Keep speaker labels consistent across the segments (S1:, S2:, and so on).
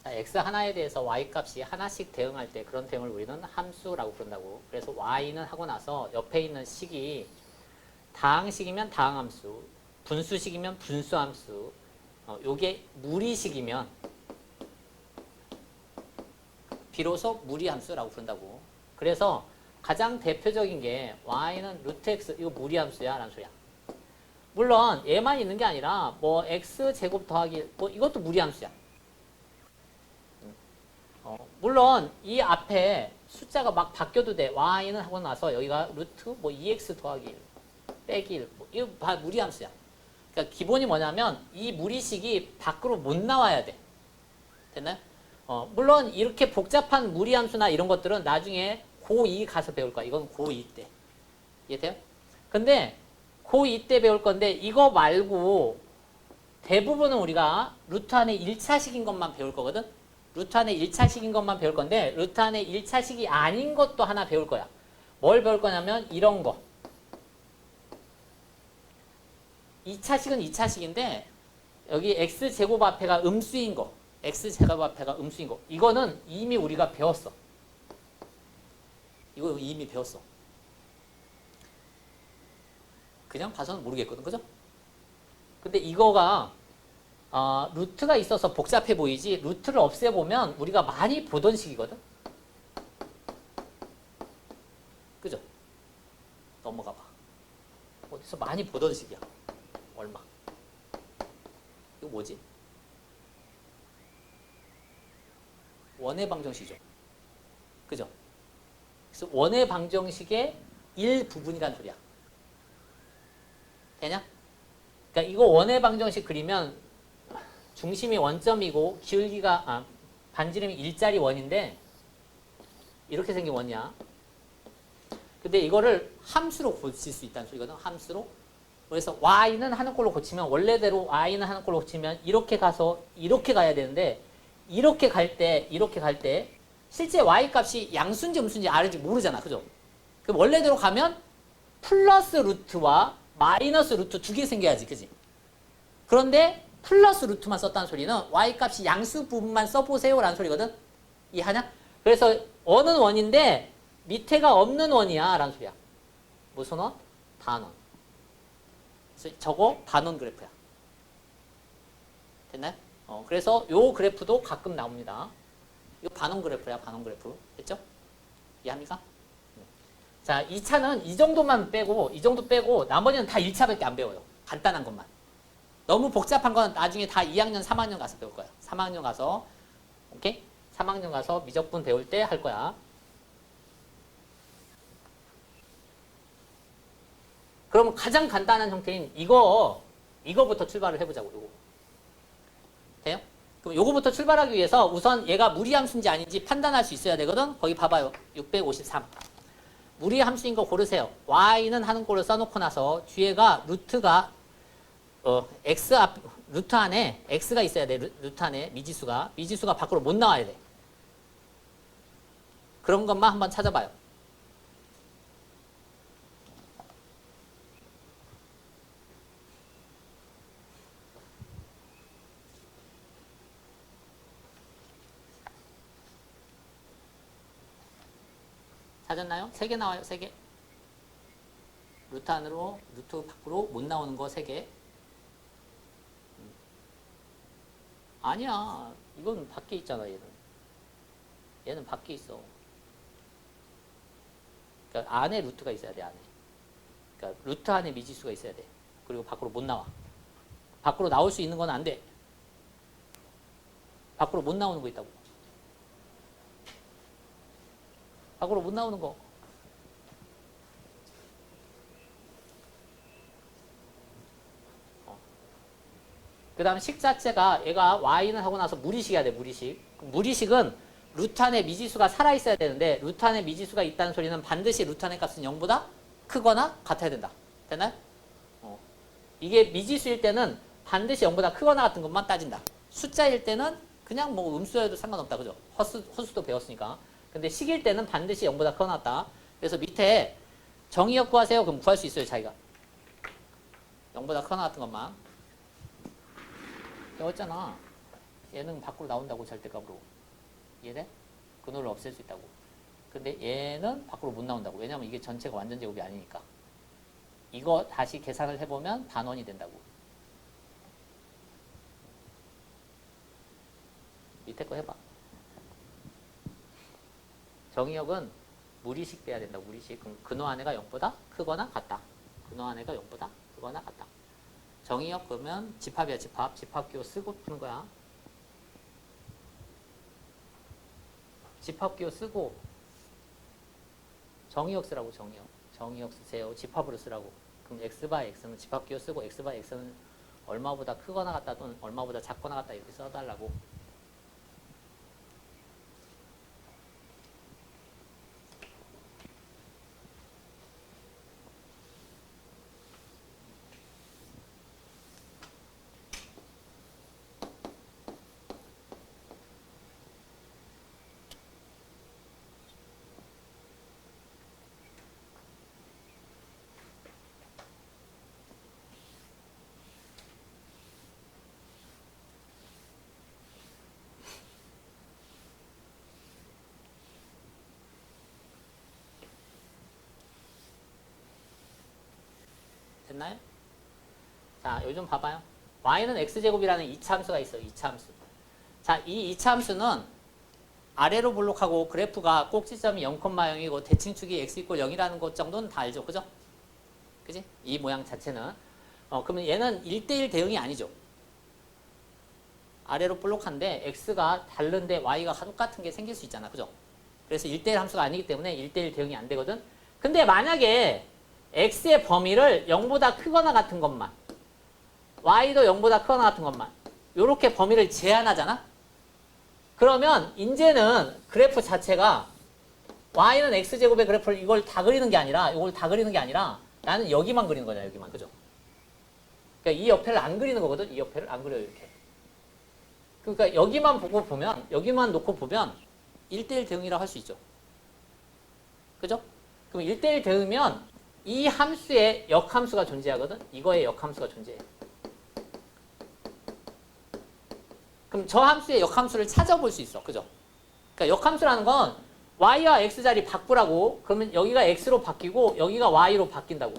S1: 자, x 하나에 대해서 y 값이 하나씩 대응할 때 그런 대응을 우리는 함수라고 부른다고. 그래서 y는 하고 나서 옆에 있는 식이 다항식이면 다항함수, 분수식이면 분수함수, 요게 무리식이면 비로소 무리함수라고 부른다고. 그래서 가장 대표적인 게 y는 루트 x, 이거 무리함수야 라는 소리야. 물론 얘만 있는 게 아니라 뭐 x 제곱 더하기 뭐 이것도 무리함수야. 물론 이 앞에 숫자가 막 바뀌어도 돼. y는 하고 나서 여기가 루트 뭐 2x 더하기 1 빼기 1 뭐 이거 다 무리함수야. 그러니까 기본이 뭐냐면 이 무리식이 밖으로 못 나와야 돼. 됐나요? 물론 이렇게 복잡한 무리함수나 이런 것들은 나중에 고2 가서 배울 거야. 이건 고2 때. 이해돼요? 근데 고2 때 배울 건데 이거 말고 대부분은 우리가 루트 안에 1차식인 것만 배울 거거든. 루트 안에 1차식인 것만 배울 건데 루트 안에 1차식이 아닌 것도 하나 배울 거야. 뭘 배울 거냐면 이런 거. 2차식은 2차식인데 여기 x제곱 앞에가 음수인 거. x제곱 앞에가 음수인 거. 이거는 이미 우리가 배웠어. 이거 이미 배웠어. 그냥 봐서는 모르겠거든. 그죠? 근데 이거가 루트가 있어서 복잡해 보이지 루트를 없애보면 우리가 많이 보던 식이거든. 그죠? 넘어가 봐. 어디서 많이 보던 식이야. 얼마? 이거 뭐지? 원의 방정식이죠. 그죠? 그래서 원의 방정식의 일부분이란 소리야. 되냐? 그러니까 이거 원의 방정식 그리면 중심이 원점이고 기울기가 반지름이 일자리 원인데 이렇게 생긴 원이야. 근데 이거를 함수로 고칠 수 있다는 소리거든. 함수로. 그래서 y는 하는 꼴로 고치면 원래대로 y는 하는 꼴로 고치면 이렇게 가서 이렇게 가야 되는데 이렇게 갈 때 실제 y 값이 양수인지 음수인지 R인지 모르잖아. 그죠? 그럼 원래대로 가면 플러스 루트와 마이너스 루트 두 개 생겨야지. 그지? 그런데 플러스 루트만 썼다는 소리는 y 값이 양수 부분만 써보세요 라는 소리거든. 이해하냐? 그래서 원은 원인데 밑에가 없는 원이야 라는 소리야. 무슨 원? 단원. 그래서 저거 반원 그래프야. 됐나요? 그래서 요 그래프도 가끔 나옵니다. 이거 반원 그래프야. 반원 그래프. 됐죠? 이해합니까? 자, 2차는 이 정도만 빼고 이 정도 빼고 나머지는 다 1차밖에 안 배워요. 간단한 것만. 너무 복잡한 건 나중에 다 2학년, 3학년 가서 배울 거야. 3학년 가서 오케이? 3학년 가서 미적분 배울 때 할 거야. 그럼 가장 간단한 형태인 이거부터 출발을 해보자고. 요거. 돼요? 그럼 요거부터 출발하기 위해서 우선 얘가 무리함수인지 아닌지 판단할 수 있어야 되거든. 거기 봐봐요. 653. 무리함수인 거 고르세요. y는 하는 꼴을 써놓고 나서 뒤에가 루트가 x 앞 루트 안에 x가 있어야 돼. 루트 안에 미지수가 밖으로 못 나와야 돼. 그런 것만 한번 찾아봐요. 찾았나요? 3개 나와요. 3개. 루트 안으로 루트 밖으로 못 나오는 거 3개. 아니야. 이건 밖에 있잖아. 얘는 밖에 있어. 그러니까 안에 루트가 있어야 돼. 안에. 그러니까 루트 안에 미지수가 있어야 돼. 그리고 밖으로 못 나와. 밖으로 나올 수 있는 건 안 돼. 밖으로 못 나오는 거 있다고. 밖으로 못 나오는 거. 그 다음 식 자체가 얘가 y는 하고 나서 무리식이야 돼. 무리식. 무리식은 루트 안에 미지수가 살아있어야 되는데 루트 안에 미지수가 있다는 소리는 반드시 루트 안의 값은 0보다 크거나 같아야 된다. 되나요? 이게 미지수일 때는 반드시 0보다 크거나 같은 것만 따진다. 숫자일 때는 그냥 뭐 음수여도 상관없다. 그죠? 허수도 배웠으니까. 근데 식일 때는 반드시 0보다 크거나 같다. 그래서 밑에 정의역 구하세요. 그럼 구할 수 있어요. 자기가. 0보다 크거나 같은 것만. 배웠잖아. 얘는 밖으로 나온다고 절대값으로. 이해돼? 근호를 없앨 수 있다고. 근데 얘는 밖으로 못 나온다고. 왜냐면 이게 전체가 완전 제곱이 아니니까. 이거 다시 계산을 해보면 반원이 된다고. 밑에 거 해봐. 정의역은 무리식 돼야 된다. 무리식. 그럼 근호 안에가 0보다 크거나 같다. 근호 안에가 0보다 크거나 같다. 정의역 그러면 집합이야. 집합. 집합기호 쓰고 푸는 거야. 집합기호 쓰고 정의역 쓰라고. 정의역. 정의역 쓰세요. 집합으로 쓰라고. 그럼 x 바이 x는 집합기호 쓰고 x 바이 x는 얼마보다 크거나 같다 또는 얼마보다 작거나 같다 이렇게 써달라고. 됐나요? 자, 요즘 봐봐요. y는 x제곱이라는 2차 함수가 있어요. 2차 함수. 자, 이 2차 함수는 아래로 블록하고 그래프가 꼭지점이 0,0이고 대칭축이 x 이퀄 0이라는 것 정도는 다 알죠. 그죠? 그지? 이 모양 자체는. 그러면 얘는 1대1 대응이 아니죠. 아래로 블록한데 x가 다른데 y가 똑같은 게 생길 수 있잖아. 그죠? 그래서 1대1 함수가 아니기 때문에 1대1 대응이 안 되거든. 근데 만약에 x의 범위를 0보다 크거나 같은 것만, y도 0보다 크거나 같은 것만 요렇게 범위를 제한하잖아. 그러면 이제는 그래프 자체가 y는 x제곱의 그래프를 이걸 다 그리는 게 아니라 이걸 다 그리는 게 아니라 나는 여기만 그리는 거잖아. 여기만. 그죠? 그러니까 이 옆에를 안 그리는 거거든. 이 옆에를 안 그려요. 이렇게. 그러니까 여기만 보고 보면, 여기만 놓고 보면 1대1 대응이라고 할 수 있죠. 그죠? 그럼 1대1 대응이면 이 함수에 역함수가 존재하거든. 이거에 역함수가 존재해. 그럼 저 함수의 역함수를 찾아볼 수 있어. 그죠? 그러니까 역함수라는 건 y와 x 자리 바꾸라고. 그러면 여기가 x로 바뀌고 여기가 y로 바뀐다고.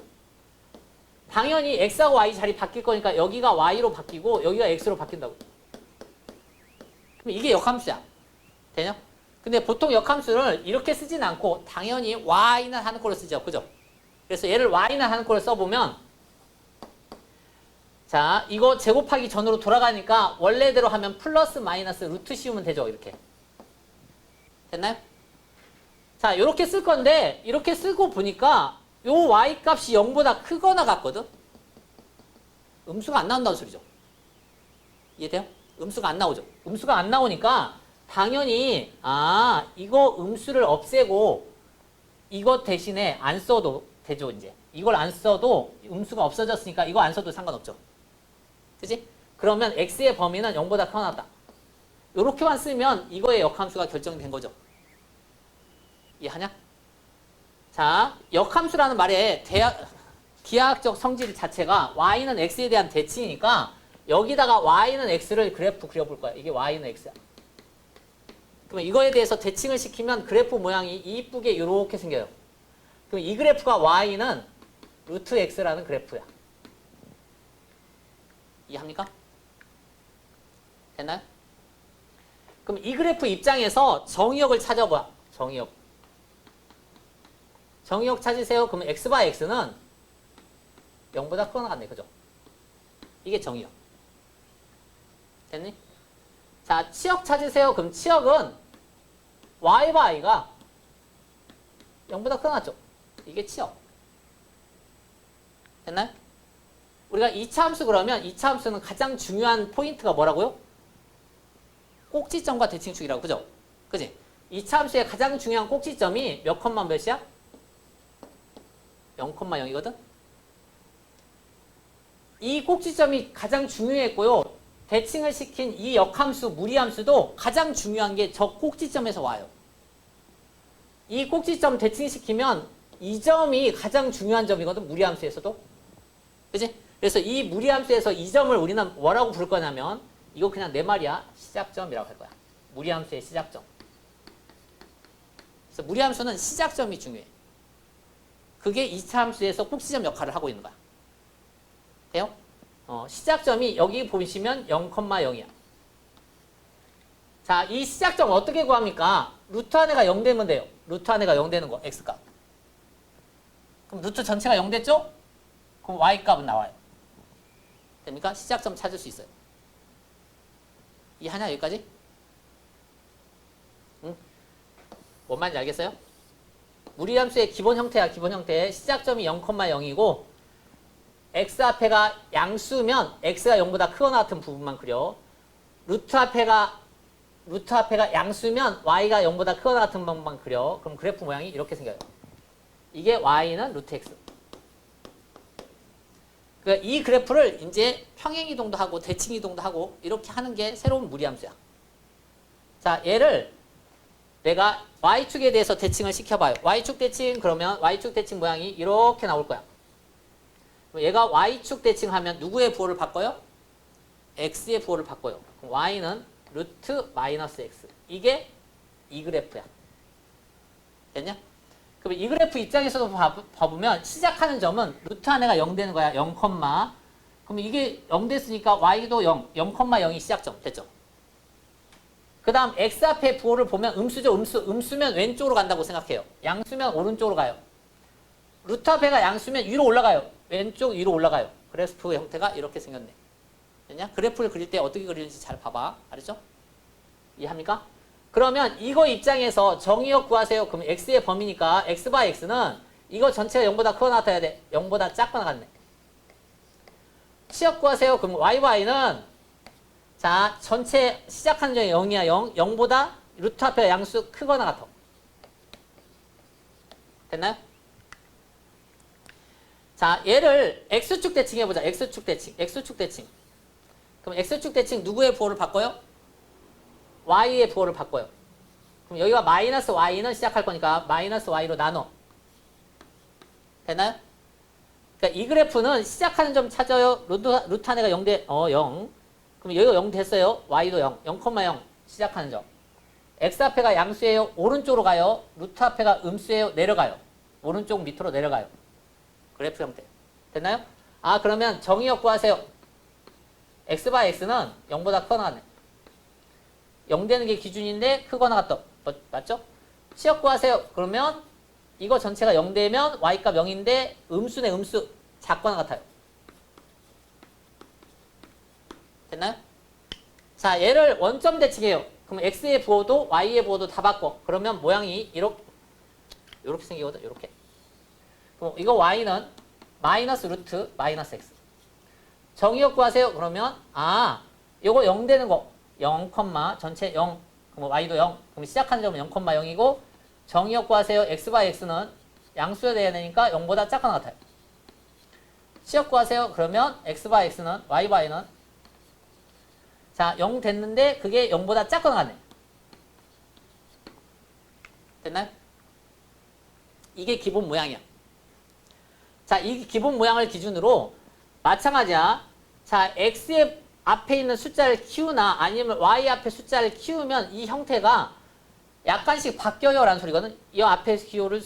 S1: 당연히 x하고 y 자리 바뀔 거니까 여기가 y로 바뀌고 여기가 x로 바뀐다고. 그럼 이게 역함수야. 되냐? 근데 보통 역함수를 이렇게 쓰진 않고 당연히 y는 하는 꼴로 쓰죠. 그죠? 그래서 얘를 y는 하는 꼴을 써보면, 자, 이거 제곱하기 전으로 돌아가니까 원래대로 하면 플러스 마이너스 루트 씌우면 되죠. 이렇게. 됐나요? 자, 이렇게 쓸 건데 이렇게 쓰고 보니까 요 y 값이 0보다 크거나 같거든. 음수가 안 나온다는 소리죠. 이해돼요? 음수가 안 나오죠. 음수가 안 나오니까 당연히 이거 음수를 없애고 이것 대신에 안 써도 되죠. 이제 이걸 안 써도 음수가 없어졌으니까 이거 안 써도 상관없죠. 그치? 그러면 x의 범위는 0보다 크거나 같다. 요렇게만 쓰면 이거의 역함수가 결정된 거죠. 이해하냐? 자, 역함수라는 말에 기하학적 성질 자체가 y는 x에 대한 대칭이니까 여기다가 y는 x를 그래프 그려볼 거야. 이게 y는 x야. 그러면 이거에 대해서 대칭을 시키면 그래프 모양이 이쁘게 이렇게 생겨요. 그럼 이 그래프가 y는 루트 x라는 그래프야. 이해합니까? 됐나요? 그럼 이 그래프 입장에서 정의역을 찾아봐. 정의역. 정의역 찾으세요. 그러면 x 바이 x는 0보다 크거나 같네. 그죠? 이게 정의역. 됐니? 자, 치역 찾으세요. 그럼 치역은 y 바이가 0보다 크거나 같죠? 이게 치역. 됐나요? 우리가 2차 함수 그러면 2차 함수는 가장 중요한 포인트가 뭐라고요? 꼭지점과 대칭축이라고. 그죠? 그지? 2차 함수의 가장 중요한 꼭지점이 몇 컴마 몇이야? 0,0이거든? 이 꼭지점이 가장 중요했고요. 대칭을 시킨 이 역함수, 무리함수도 가장 중요한 게 저 꼭지점에서 와요. 이 꼭지점 대칭시키면 이 점이 가장 중요한 점이거든. 무리함수에서도. 그치? 그래서 이 무리함수에서 이 점을 우리는 뭐라고 부를 거냐면 이거 그냥 내 말이야. 시작점이라고 할 거야. 무리함수의 시작점. 그래서 무리함수는 시작점이 중요해. 그게 2차 함수에서 꼭지점 역할을 하고 있는 거야. 돼요? 시작점이 여기 보시면 0,0이야. 자, 이 시작점 어떻게 구합니까? 루트 안에가 0 되면 돼요. 루트 안에가 0 되는 거, x값. 그럼 루트 전체가 0 됐죠? 그럼 y값은 나와요. 됩니까? 시작점 찾을 수 있어요. 이해하냐, 여기까지? 응? 뭔 말인지 알겠어요? 무리함수의 기본 형태야, 기본 형태. 시작점이 0,0이고 x 앞에가 양수면 x가 0보다 크거나 같은 부분만 그려. 루트 앞에가 양수면 y가 0보다 크거나 같은 부분만 그려. 그럼 그래프 모양이 이렇게 생겨요. 이게 y는 루트 x. 그러니까 이 그래프를 이제 평행이동도 하고 대칭이동도 하고 이렇게 하는 게 새로운 무리함수야. 자, 얘를 내가 y축에 대해서 대칭을 시켜봐요. y축 대칭 그러면 y축 대칭 모양이 이렇게 나올 거야. 얘가 y축 대칭하면 누구의 부호를 바꿔요? x의 부호를 바꿔요. 그럼 y는 루트 마이너스 x. 이게 이 그래프야. 됐냐? 그럼 이 그래프 입장에서도 봐보면 시작하는 점은 루트 안에가 0 되는 거야. 0, 그럼 이게 0 됐으니까 y도 0, 0,0이 시작점. 됐죠? 그 다음 x 앞에 부호를 보면 음수죠. 음수면 왼쪽으로 간다고 생각해요. 양수면 오른쪽으로 가요. 루트 앞에가 양수면 위로 올라가요. 왼쪽 위로 올라가요. 그래프 형태가 이렇게 생겼네. 됐냐? 그래프를 그릴 때 어떻게 그리는지 잘 봐봐. 알았죠? 이해합니까? 그러면 이거 입장에서 정의역 구하세요. 그럼 x의 범위니까 x 바이 x는 이거 전체가 0보다 크거나 같아야 돼. 0보다 작거나 같네. 치역 구하세요. 그럼 y y는 자 전체 시작하는 점이 0이야. 0보다 루트 앞에 양수 크거나 같아. 됐나요? 자 얘를 x축 대칭 해보자. x축 대칭. 그럼 x축 대칭 누구의 부호를 바꿔요? y의 부호를 바꿔요. 그럼 여기가 마이너스 y는 시작할 거니까 마이너스 y로 나눠. 됐나요? 그러니까 이 그래프는 시작하는 점 찾아요. 루트 안에가 0 0. 그럼 여기가 0 됐어요. y도 0, 0,0 시작하는 점. x 앞에가 양수예요. 오른쪽으로 가요. 루트 앞에가 음수예요. 내려가요. 오른쪽 밑으로 내려가요. 그래프 형태. 됐나요? 아 그러면 정의역 구하세요. x 바이 x는 0보다 크거나 같네. 0 되는 게 기준인데 크거나 같다. 맞죠? 치역 구하세요. 그러면 이거 전체가 0 되면 y값 0인데 음수네 음수 작거나 같아요. 됐나요? 자 얘를 원점 대칭해요. 그럼 x의 부호도 y의 부호도 다 바꿔. 그러면 모양이 이렇게 생기거든. 이렇게. 그럼 이거 y는 마이너스 루트 마이너스 x. 정의역 구하세요. 그러면 요거 0 되는 거 0, 전체 0. 그럼 y도 0. 그럼 시작하는 점은 0,0이고 정의역 구하세요. x 바이 x는 양수여야 되니까 0보다 작거나 같아요. 치역 구하세요. 그러면 x 바이 x는 y 바이는 자, 0 됐는데 그게 0보다 작거나 같네. 됐나요? 이게 기본 모양이야. 자, 이 기본 모양을 기준으로 마찬가지야. 자, x의 앞에 있는 숫자를 키우나 아니면 y 앞에 숫자를 키우면 이 형태가 약간씩 바뀌어요 라는 소리거든. 이 앞에 기호를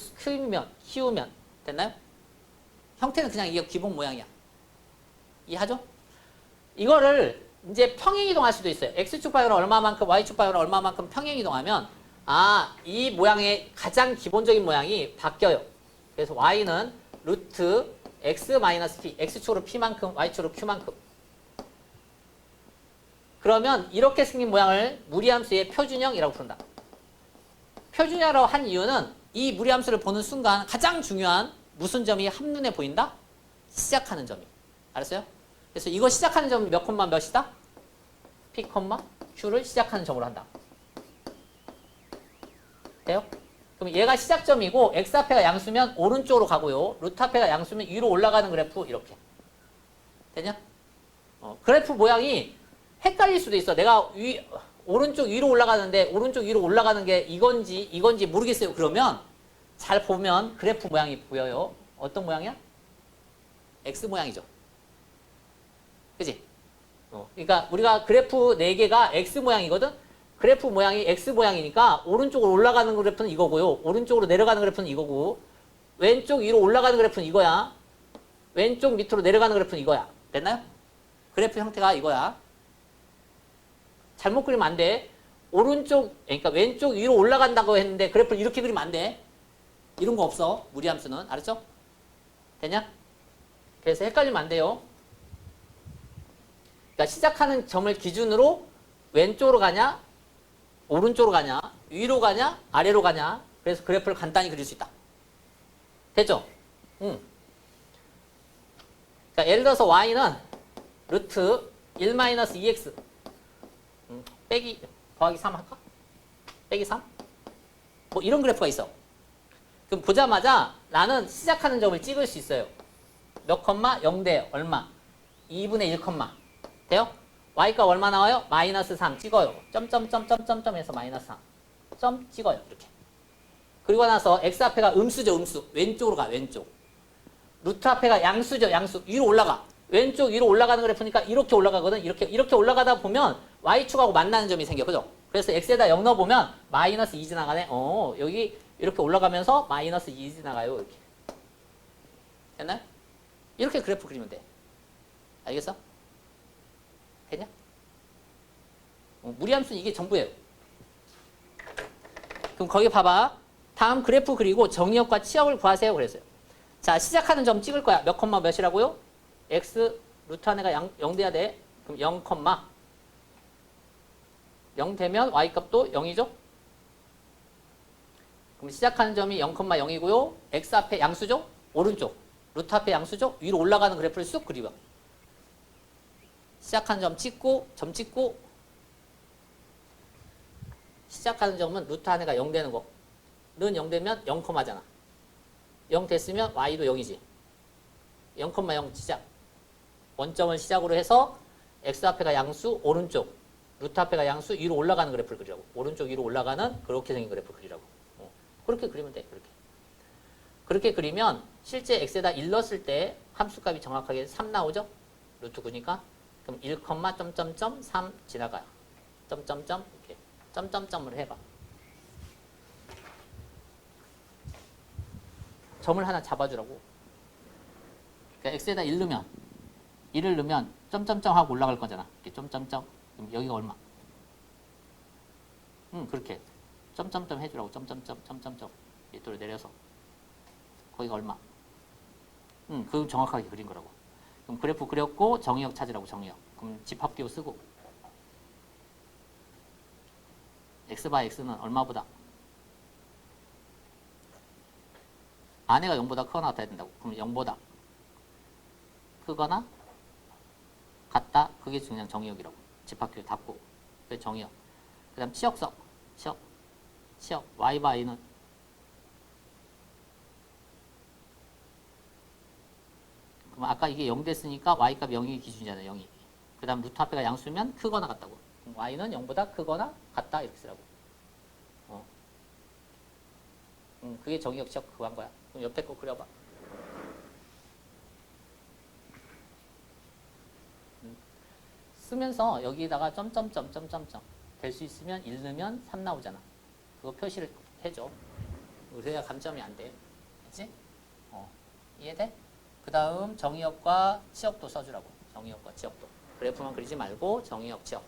S1: 키우면 됐나요? 형태는 그냥 이게 기본 모양이야. 이해하죠? 이거를 이제 평행이동할 수도 있어요. x축 방향으로 얼마만큼 y축 방향으로 얼마만큼 평행이동하면 이 모양의 가장 기본적인 모양이 바뀌어요. 그래서 y는 루트 x-p, x축으로 p만큼 y축으로 q만큼. 그러면 이렇게 생긴 모양을 무리함수의 표준형이라고 부른다. 표준형이라고 한 이유는 이 무리함수를 보는 순간 가장 중요한 무슨 점이 한눈에 보인다? 시작하는 점이. 알았어요? 그래서 이거 시작하는 점은 몇 콤마 몇이다? p, q를 시작하는 점으로 한다. 돼요? 그럼 얘가 시작점이고 x 앞에가 양수면 오른쪽으로 가고요. 루트 앞에가 양수면 위로 올라가는 그래프 이렇게. 되냐? 그래프 모양이 헷갈릴 수도 있어. 내가 오른쪽 위로 올라가는데 오른쪽 위로 올라가는 게 이건지 모르겠어요. 그러면 잘 보면 그래프 모양이 보여요. 어떤 모양이야? X 모양이죠. 그지? 그러니까 우리가 그래프 4개가 X 모양이거든? 그래프 모양이 X 모양이니까 오른쪽으로 올라가는 그래프는 이거고요. 오른쪽으로 내려가는 그래프는 이거고 왼쪽 위로 올라가는 그래프는 이거야. 왼쪽 밑으로 내려가는 그래프는 이거야. 됐나요? 그래프 형태가 이거야. 잘못 그리면 안 돼. 오른쪽, 그러니까 왼쪽 위로 올라간다고 했는데 그래프를 이렇게 그리면 안 돼. 이런 거 없어. 무리함수는. 알았죠? 되냐? 그래서 헷갈리면 안 돼요. 그러니까 시작하는 점을 기준으로 왼쪽으로 가냐, 오른쪽으로 가냐, 위로 가냐, 아래로 가냐. 그래서 그래프를 간단히 그릴 수 있다. 됐죠? 응. 그러니까 예를 들어서 y는 루트 1-2x 빼기 더하기 3 할까? 빼기 3? 뭐 이런 그래프가 있어. 그럼 보자마자 나는 시작하는 점을 찍을 수 있어요. 몇 컴마? 0대 얼마? 2분의 1 컴마. 돼요? y가 얼마 나와요? 마이너스 3 찍어요. 점점점점점점 해서 마이너스 3. 점 찍어요. 이렇게. 그리고 나서 x 앞에가 음수죠. 음수. 왼쪽으로 가. 왼쪽. 루트 앞에가 양수죠. 양수. 위로 올라가. 왼쪽 위로 올라가는 그래프니까 이렇게 올라가거든. 이렇게 올라가다 보면 y축하고 만나는 점이 생겨. 그죠? 그래서 x에다 0 넣어보면 마이너스 2 지나가네. 여기 이렇게 올라가면서 마이너스 2 지나가요. 이렇게. 됐나요? 이렇게 그래프 그리면 돼. 알겠어? 됐냐? 무리함수는 이게 전부예요. 그럼 거기 봐봐. 다음 그래프 그리고 정의역과 치역을 구하세요. 그랬어요. 자, 시작하는 점 찍을 거야. 몇 컴마 몇이라고요? x 루트 안에가 0 돼야 돼. 그럼 0 컴마 0 되면 y 값도 0이죠? 그럼 시작하는 점이 0 컴마 0이고요. x 앞에 양수죠? 오른쪽. 루트 앞에 양수죠? 위로 올라가는 그래프를 쑥 그리고 시작하는 점 찍고 시작하는 점은 루트 안에가 0 되는 거. 는 0 되면 0 컴마잖아. 0 됐으면 y도 0이지. 0,0 시작. 원점을 시작으로 해서 x 앞에가 양수, 오른쪽. 루트 앞에가 양수, 위로 올라가는 그래프를 그리라고. 오른쪽 위로 올라가는 그렇게 생긴 그래프를 그리라고. 그렇게 그리면 돼. 그렇게 그리면 실제 x에다 1 넣었을 때 함수값이 정확하게 3 나오죠? 루트 9니까. 그럼 1, 점점점 3 지나가요. 점점점 이렇게. 점점점을 해봐. 점을 하나 잡아주라고. 그러니까 x에다 1을 넣으면 점점점 하고 올라갈 거잖아. 이렇게 점점점. 그럼 여기가 얼마? 그렇게 점점점 해주라고. 점점점 밑으로 내려서 거기가 얼마? 그거 정확하게 그린 거라고. 그럼 그래프 그렸고 정의역 찾으라고. 정의역. 그럼 집합기호 쓰고 x 바 x는 얼마보다? 안에가 0보다 크거나 같아야 된다고. 그럼 0보다 크거나 같다. 그게 그냥 정의역이라고. 집합기호 닫고. 그게 정의역. 그 다음 치역석. 치역. y 바 a는 그럼 아까 이게 0 됐으니까 y값 0이 기준이잖아요. 0이. 그 다음 루트 앞에가 양수면 크거나 같다고. 그럼 y는 0보다 크거나 같다. 이렇게 쓰라고. 그게 정의역 치역 그거 한 거야. 그럼 옆에 거 그려봐. 쓰면서 여기다가 점점점 될 수 있으면 1 넣으면 3 나오잖아. 그거 표시를 해줘. 그래야 감점이 안 돼. 그치? 이해돼? 그 다음 정의역과 치역도 써주라고. 정의역과 치역도. 그래프만 그리지 말고 정의역, 치역.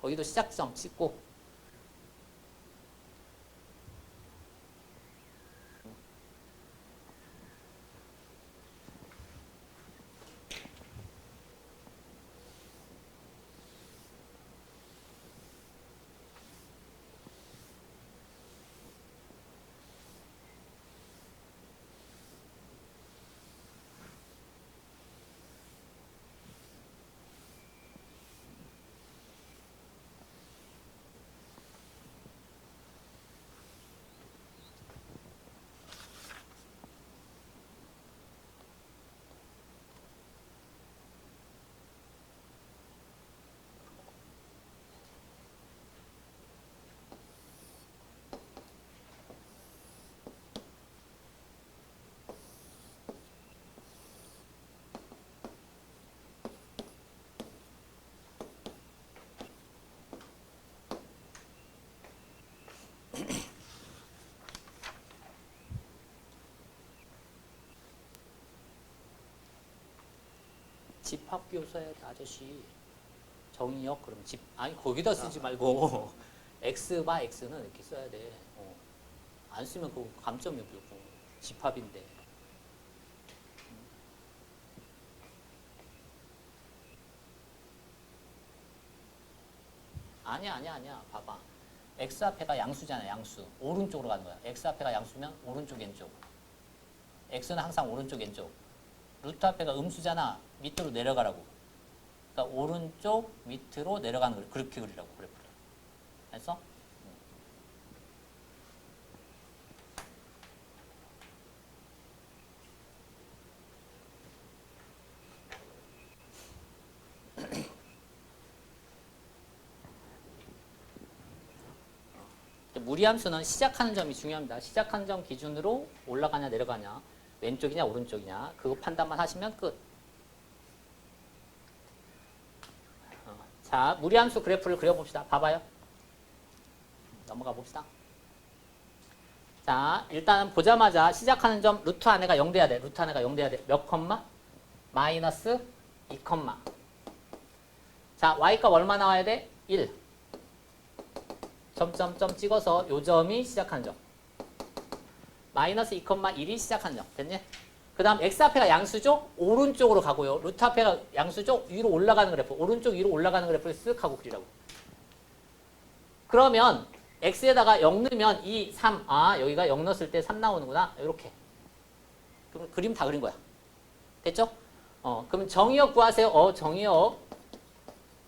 S1: 거기도 시작점 찍고 집합기호 써야 돼, 아저씨. 정의역 그럼 집 아니 거기다 쓰지 말고 x 바 x는 이렇게 써야 돼. 안 쓰면 그 감점이 없고 집합인데. 아니야. 봐봐. x 앞에가 양수잖아, 양수. 오른쪽으로 가는 거야. x 앞에가 양수면 오른쪽 왼쪽. x는 항상 오른쪽 왼쪽. 루트 앞에가 음수잖아. 밑으로 내려가라고. 그러니까 오른쪽 밑으로 내려가는 거 그렇게 그리라고 그래프를. 됐어? 무리함수는 시작하는 점이 중요합니다. 시작하는 점 기준으로 올라가냐 내려가냐 왼쪽이냐 오른쪽이냐 그거 판단만 하시면 끝. 자, 무리함수 그래프를 그려봅시다. 봐봐요. 넘어가 봅시다. 자, 일단 보자마자 시작하는 점 루트 안에가 0 돼야 돼. 루트 안에가 0 돼야 돼. 몇 컴마? 마이너스 2 컴마. 자, y값 얼마 나와야 돼? 1. 점점점 찍어서 요 점이 시작하는 점. 마이너스 2,1이 시작하는 점. 됐니? 그 다음 x 앞에가 양수죠? 오른쪽으로 가고요. 루트 앞에가 양수죠? 위로 올라가는 그래프. 오른쪽 위로 올라가는 그래프를 쓱 하고 그리라고. 그러면 x에다가 0 넣으면 2, 3. 아, 여기가 0 넣었을 때 3 나오는구나. 이렇게. 그럼 그림 다 그린 거야. 됐죠? 그럼 정의역 구하세요. 정의역.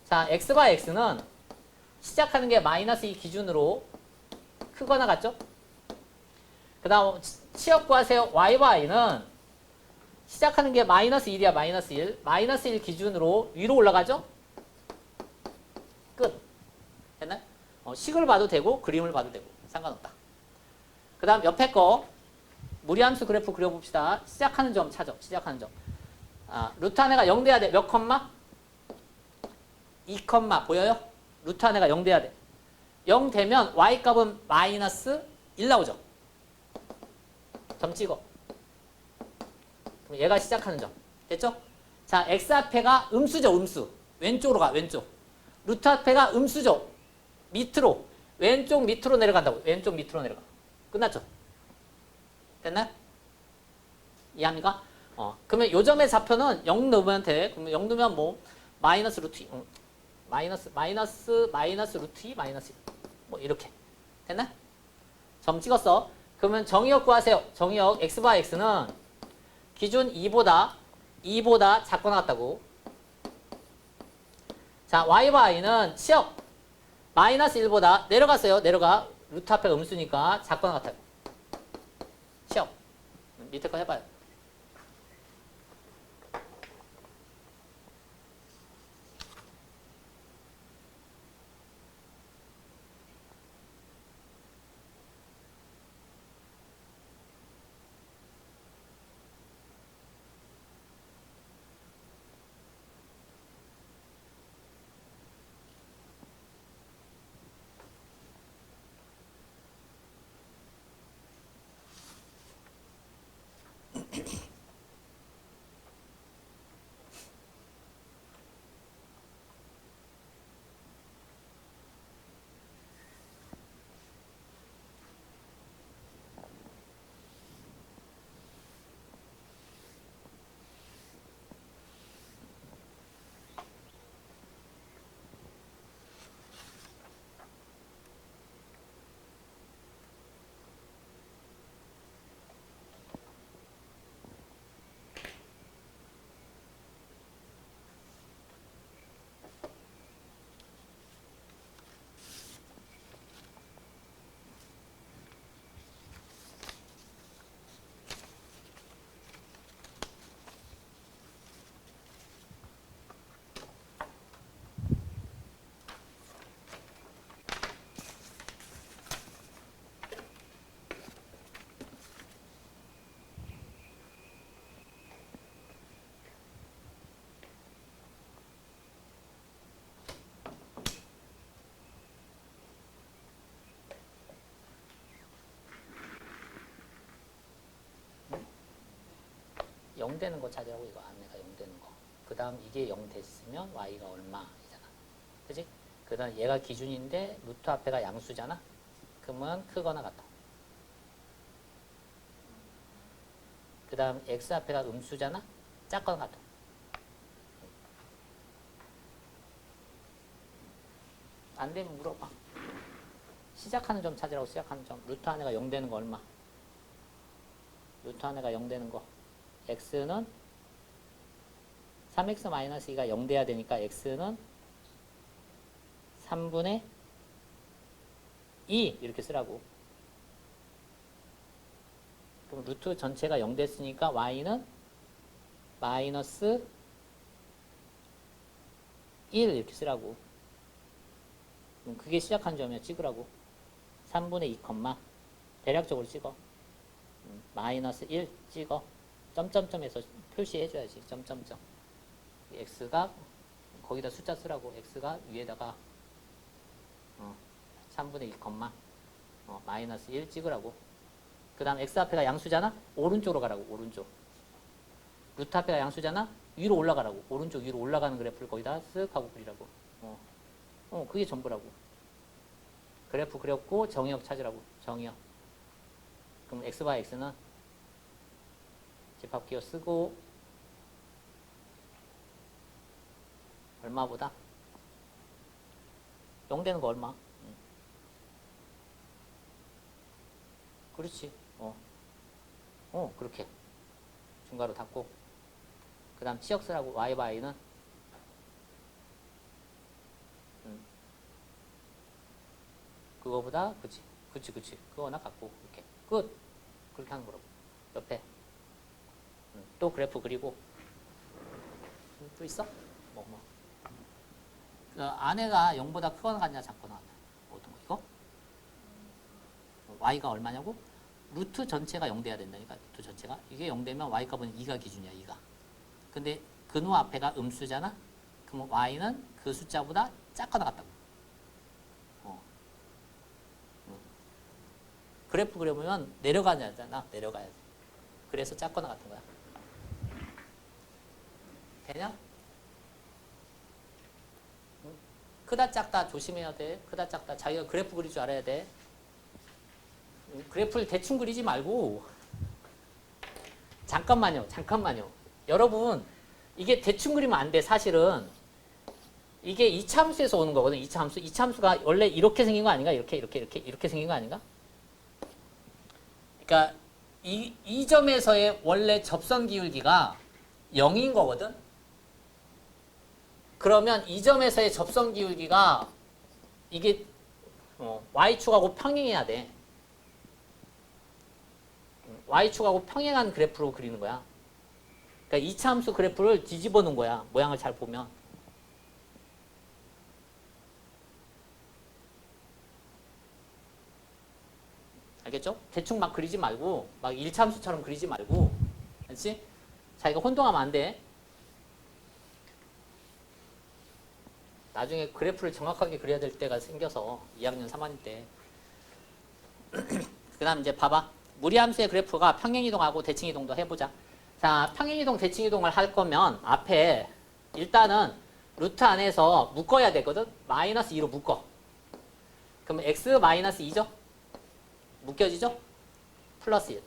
S1: 자, x와 x는 시작하는 게 마이너스 2 기준으로 크거나 같죠? 그 다음 치역 구하세요. y와 i는 시작하는 게 마이너스 1이야. 마이너스 1. 마이너스 1 기준으로 위로 올라가죠? 끝. 됐나요? 식을 봐도 되고 그림을 봐도 되고 상관없다. 그 다음 옆에 거 무리함수 그래프 그려봅시다. 시작하는 점 찾아. 시작하는 점. 루트 안에가 0 돼야 돼. 몇 컴마? 2 컴마. 보여요? 루트 안에가 0 돼야 돼. 0 되면 y값은 마이너스 1 나오죠. 점 찍어. 그럼 얘가 시작하는 점. 됐죠? 자, x 앞에가 음수죠. 음수. 왼쪽으로 가. 왼쪽. 루트 앞에가 음수죠. 밑으로. 왼쪽 밑으로 내려간다고. 왼쪽 밑으로 내려가. 끝났죠? 됐나요? 이해합니까? 그러면 요 점의 좌표는 0 넣으면 돼. 그러면 0 넣으면 뭐 마이너스 루트 2. 마이너스 루트 2 마이너스 1. 뭐 이렇게. 됐나? 점 찍었어. 그러면 정의역 구하세요. 정의역 x바 x는 기준 2보다 작거나 같다고. 자, y와 i는 치역 마이너스 1보다 내려갔어요. 내려가. 루트 앞에 음수니까 작거나 같아요. 치역. 밑에 거 해봐요. 영 되는 거 찾으라고 이거 안내가 0 되는 거. 그 다음 이게 0 됐으면 y가 얼마이잖아. 그지? 그 다음 얘가 기준인데 루트 앞에가 양수잖아. 그러면 크거나 같아. 그 다음 x 앞에가 음수잖아. 작거나 같아. 안 되면 물어봐. 시작하는 점 찾으라고. 시작하는 점. 루트 안에가 0 되는 거 얼마? 루트 안에가 0 되는 거. x는 3x-2가 0 돼야 되니까 x는 3분의 2 이렇게 쓰라고. 그럼 루트 전체가 0 됐으니까 y는 마이너스 1 이렇게 쓰라고. 그럼 그게 시작한 점이야. 찍으라고. 3분의 2, 대략적으로 찍어. 마이너스 1 찍어. 점점점에서 표시해줘야지. 점점점. x가 거기다 숫자 쓰라고. x가 위에다가 3분의 2, 마이너스 1 찍으라고. 그 다음 x 앞에가 양수잖아. 오른쪽으로 가라고. 오른쪽. 루트 앞에가 양수잖아. 위로 올라가라고. 오른쪽 위로 올라가는 그래프를 거기다 쓱 하고 그리라고. 그게 전부라고. 그래프 그렸고 정의역 찾으라고. 정의역. 그럼 x와 x는 집합기호 쓰고 얼마보다? 0 되는 거 얼마? 그렇지. 그렇게. 중괄호 닫고. 그 다음 치역 쓰라고. y와 y는 그거보다 그치. 그거나 갖고 이렇게 끝. 그렇게 하는 거라고. 옆에 또 그래프 그리고 또 있어? 그 안에가 0보다 크거나 같냐 작거나 같냐. 어떤 거 이거? y가 얼마냐고? 루트 전체가 0 돼야 된다니까. 루트 전체가. 이게 0 되면 y 값은 2가 기준이야. 2가. 근데 근호 앞에가 음수잖아. 그럼 y는 그 숫자보다 작거나 같다고. 그래프 그려보면 내려가냐잖아. 내려가야 돼. 그래서 작거나 같은 거야. 되냐? 크다 작다 조심해야 돼. 크다 작다. 자기가 그래프 그릴 줄 알아야 돼. 그래프를 대충 그리지 말고. 잠깐만요. 여러분 이게 대충 그리면 안 돼. 사실은 이게 이차함수에서 오는 거거든. 이차함수. 이차함수가 원래 이렇게 생긴 거 아닌가? 이렇게 생긴 거 아닌가? 그러니까 이 점에서의 원래 접선 기울기가 0인 거거든. 그러면 이 점에서의 접선 기울기가 이게 y축하고 평행해야 돼. y축하고 평행한 그래프로 그리는 거야. 그러니까 이차함수 그래프를 뒤집어 놓은 거야. 모양을 잘 보면. 알겠죠? 대충 막 그리지 말고 막 1차함수처럼 그리지 말고 알지? 자기가 혼동하면 안 돼. 나중에 그래프를 정확하게 그려야 될 때가 생겨서 2학년 3학년 때. 그 다음 이제 봐봐. 무리함수의 그래프가 평행이동하고 대칭이동도 해보자. 자, 평행이동 대칭이동을 할 거면 앞에 일단은 루트 안에서 묶어야 되거든. 마이너스 2로 묶어. 그럼 x 마이너스 2죠? 묶여지죠? 플러스 1.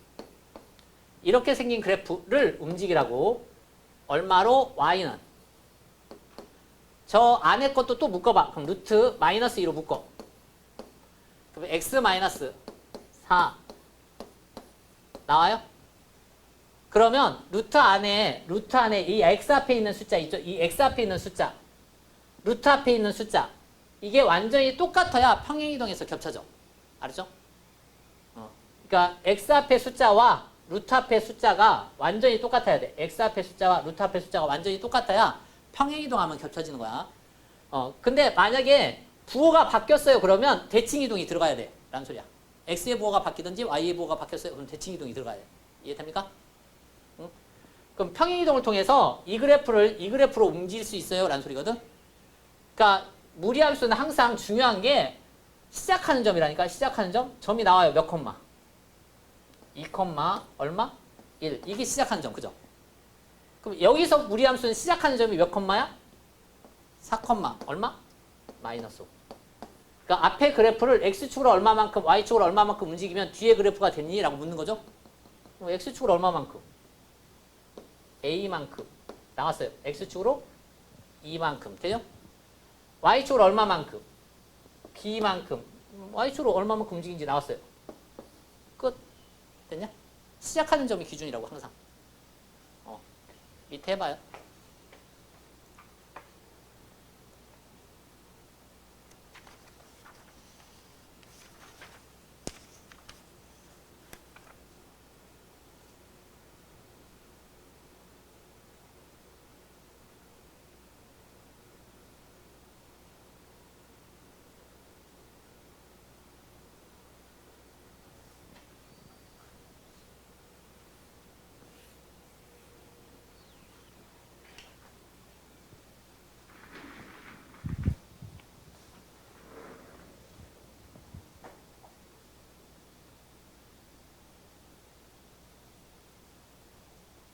S1: 이렇게 생긴 그래프를 움직이라고. 얼마로? y는. 저 안에 것도 또 묶어봐. 그럼 루트 마이너스 2로 묶어. 그럼 x 마이너스 4 나와요? 그러면 루트 안에 이 x 앞에 있는 숫자 있죠? 이 x 앞에 있는 숫자, 루트 앞에 있는 숫자, 이게 완전히 똑같아야 평행이동에서 겹쳐져. 알았죠? 그러니까 x 앞의 숫자와 루트 앞의 숫자가 완전히 똑같아야 돼. x 앞의 숫자와 루트 앞의 숫자가 완전히 똑같아야 평행이동하면 겹쳐지는 거야. 근데 만약에 부호가 바뀌었어요. 그러면 대칭이동이 들어가야 돼. 라는 소리야. x의 부호가 바뀌든지 y의 부호가 바뀌었어요. 그럼 대칭이동이 들어가야 돼. 이해됩니까? 응? 그럼 평행이동을 통해서 이 그래프로 움직일 수 있어요. 라는 소리거든. 그러니까 무리함수는 항상 중요한 게 시작하는 점이라니까. 시작하는 점. 점이 나와요. 몇 콤마? 2, 얼마? 1. 이게 시작하는 점. 그죠? 그럼 여기서 무리함수는 시작하는 점이 몇 컴마야? 4 컴마. 얼마? 마이너스 5. 그러니까 앞에 그래프를 x축으로 얼마만큼, y축으로 얼마만큼 움직이면 뒤에 그래프가 됐니? 라고 묻는 거죠. 그럼 x축으로 얼마만큼? a만큼. 나왔어요. x축으로 2만큼. 되죠? y축으로 얼마만큼? b만큼. y축으로 얼마만큼 움직이는지 나왔어요. 끝. 됐냐? 시작하는 점이 기준이라고 항상. 밑에 해봐요.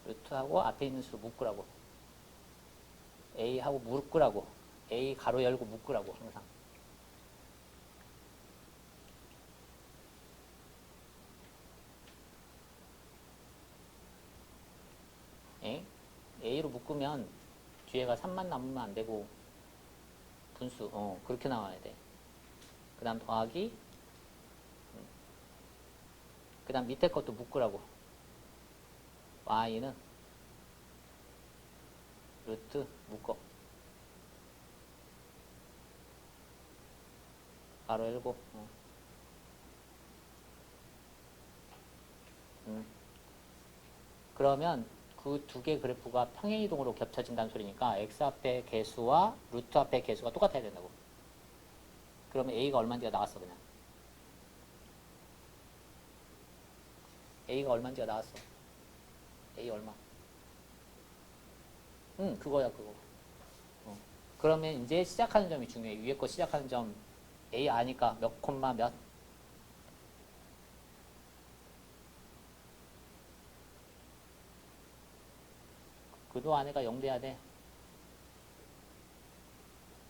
S1: 루트하고 앞에 있는 수로 묶으라고. A하고 묶으라고. A 가로 열고 묶으라고 항상. A로 묶으면 뒤에가 3만 남으면 안 되고 분수 그렇게 나와야 돼. 그 다음 더하기 그 다음 밑에 것도 묶으라고. y는 루트 묶어. 가로 열고. 그러면 그 두 개 그래프가 평행이동으로 겹쳐진다는 소리니까 x 앞에 개수와 루트 앞에 개수가 똑같아야 된다고. 그러면 a가 얼마인지가 나왔어 그냥. a가 얼마인지가 나왔어. A 얼마? 그거야 그거. 그러면 이제 시작하는 점이 중요해. 위에 거 시작하는 점 A 아니까 몇 콤마 몇? 그도 안에가 0 돼야 돼.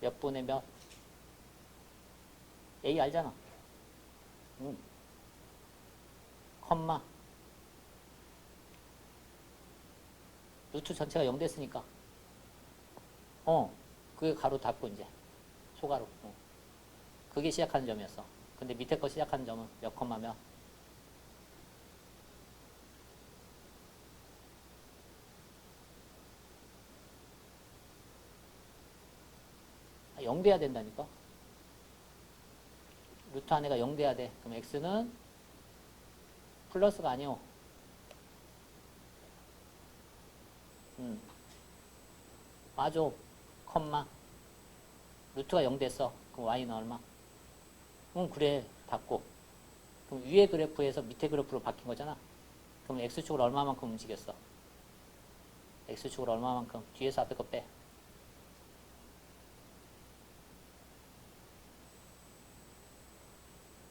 S1: 몇 분의 몇? A 알잖아. 컴마. 루트 전체가 0 됐으니까. 그게 가로 닫고 이제. 소가로. 그게 시작하는 점이었어. 근데 밑에 거 시작하는 점은 몇 컴마 몇? 아, 0 돼야 된다니까. 루트 안에가 0 돼야 돼. 그럼 x는 플러스가 아니오. 맞아. 컴마. 루트가 0 됐어. 그럼 y는 얼마? 그래. 닫고. 그럼 위에 그래프에서 밑에 그래프로 바뀐 거잖아. 그럼 x축으로 얼마만큼 움직였어? x축으로 얼마만큼? 뒤에서 앞에 거 빼.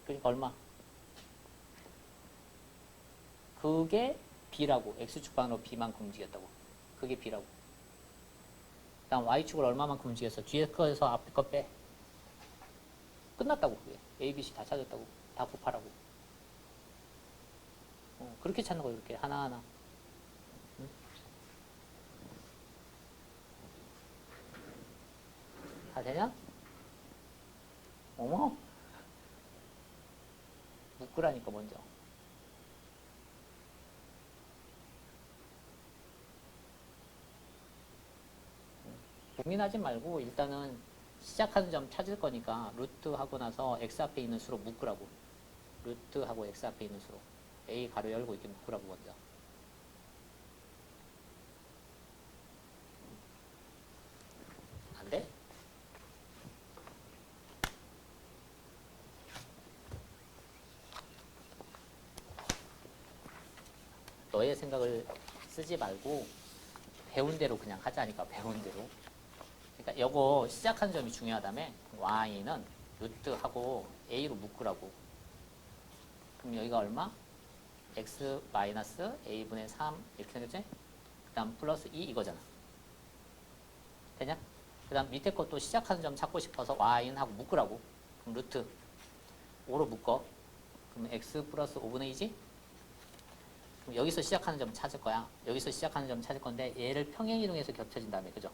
S1: 그러니까 얼마? 그게 b라고. x축 방으로 b만큼 움직였다고. 그게 b라고. 그 다음 y축으로 얼마만큼 움직였어? 뒤에 거에서 앞에 거 빼. 끝났다고. 그게. a, b, c 다 찾았다고. 다 곱하라고. 그렇게 찾는 거예요. 이렇게 하나하나. 응? 다 되냐? 어머. 묶으라니까 먼저. 고민하지 말고 일단은 시작하는 점 찾을 거니까 루트 하고 나서 x 앞에 있는 수로 묶으라고. 루트하고 x 앞에 있는 수로. a 가로 열고 이렇게 묶으라고 먼저. 안 돼? 너의 생각을 쓰지 말고 배운 대로 그냥 하자니까. 배운 대로. 그러니까 요거 시작하는 점이 중요하다며. y는 루트하고 a로 묶으라고. 그럼 여기가 얼마? x 마이너스 a분의 3 이렇게 생겼지? 다음 플러스 2 이거잖아. 되냐? 그 다음 밑에 것도 시작하는 점 찾고 싶어서 y는 하고 묶으라고. 그럼 루트 5로 묶어. 그럼 x 플러스 5분의 2지? 그럼 여기서 시작하는 점 찾을 거야. 여기서 시작하는 점 찾을 건데 얘를 평행이동해서 겹쳐진 다음에 그죠?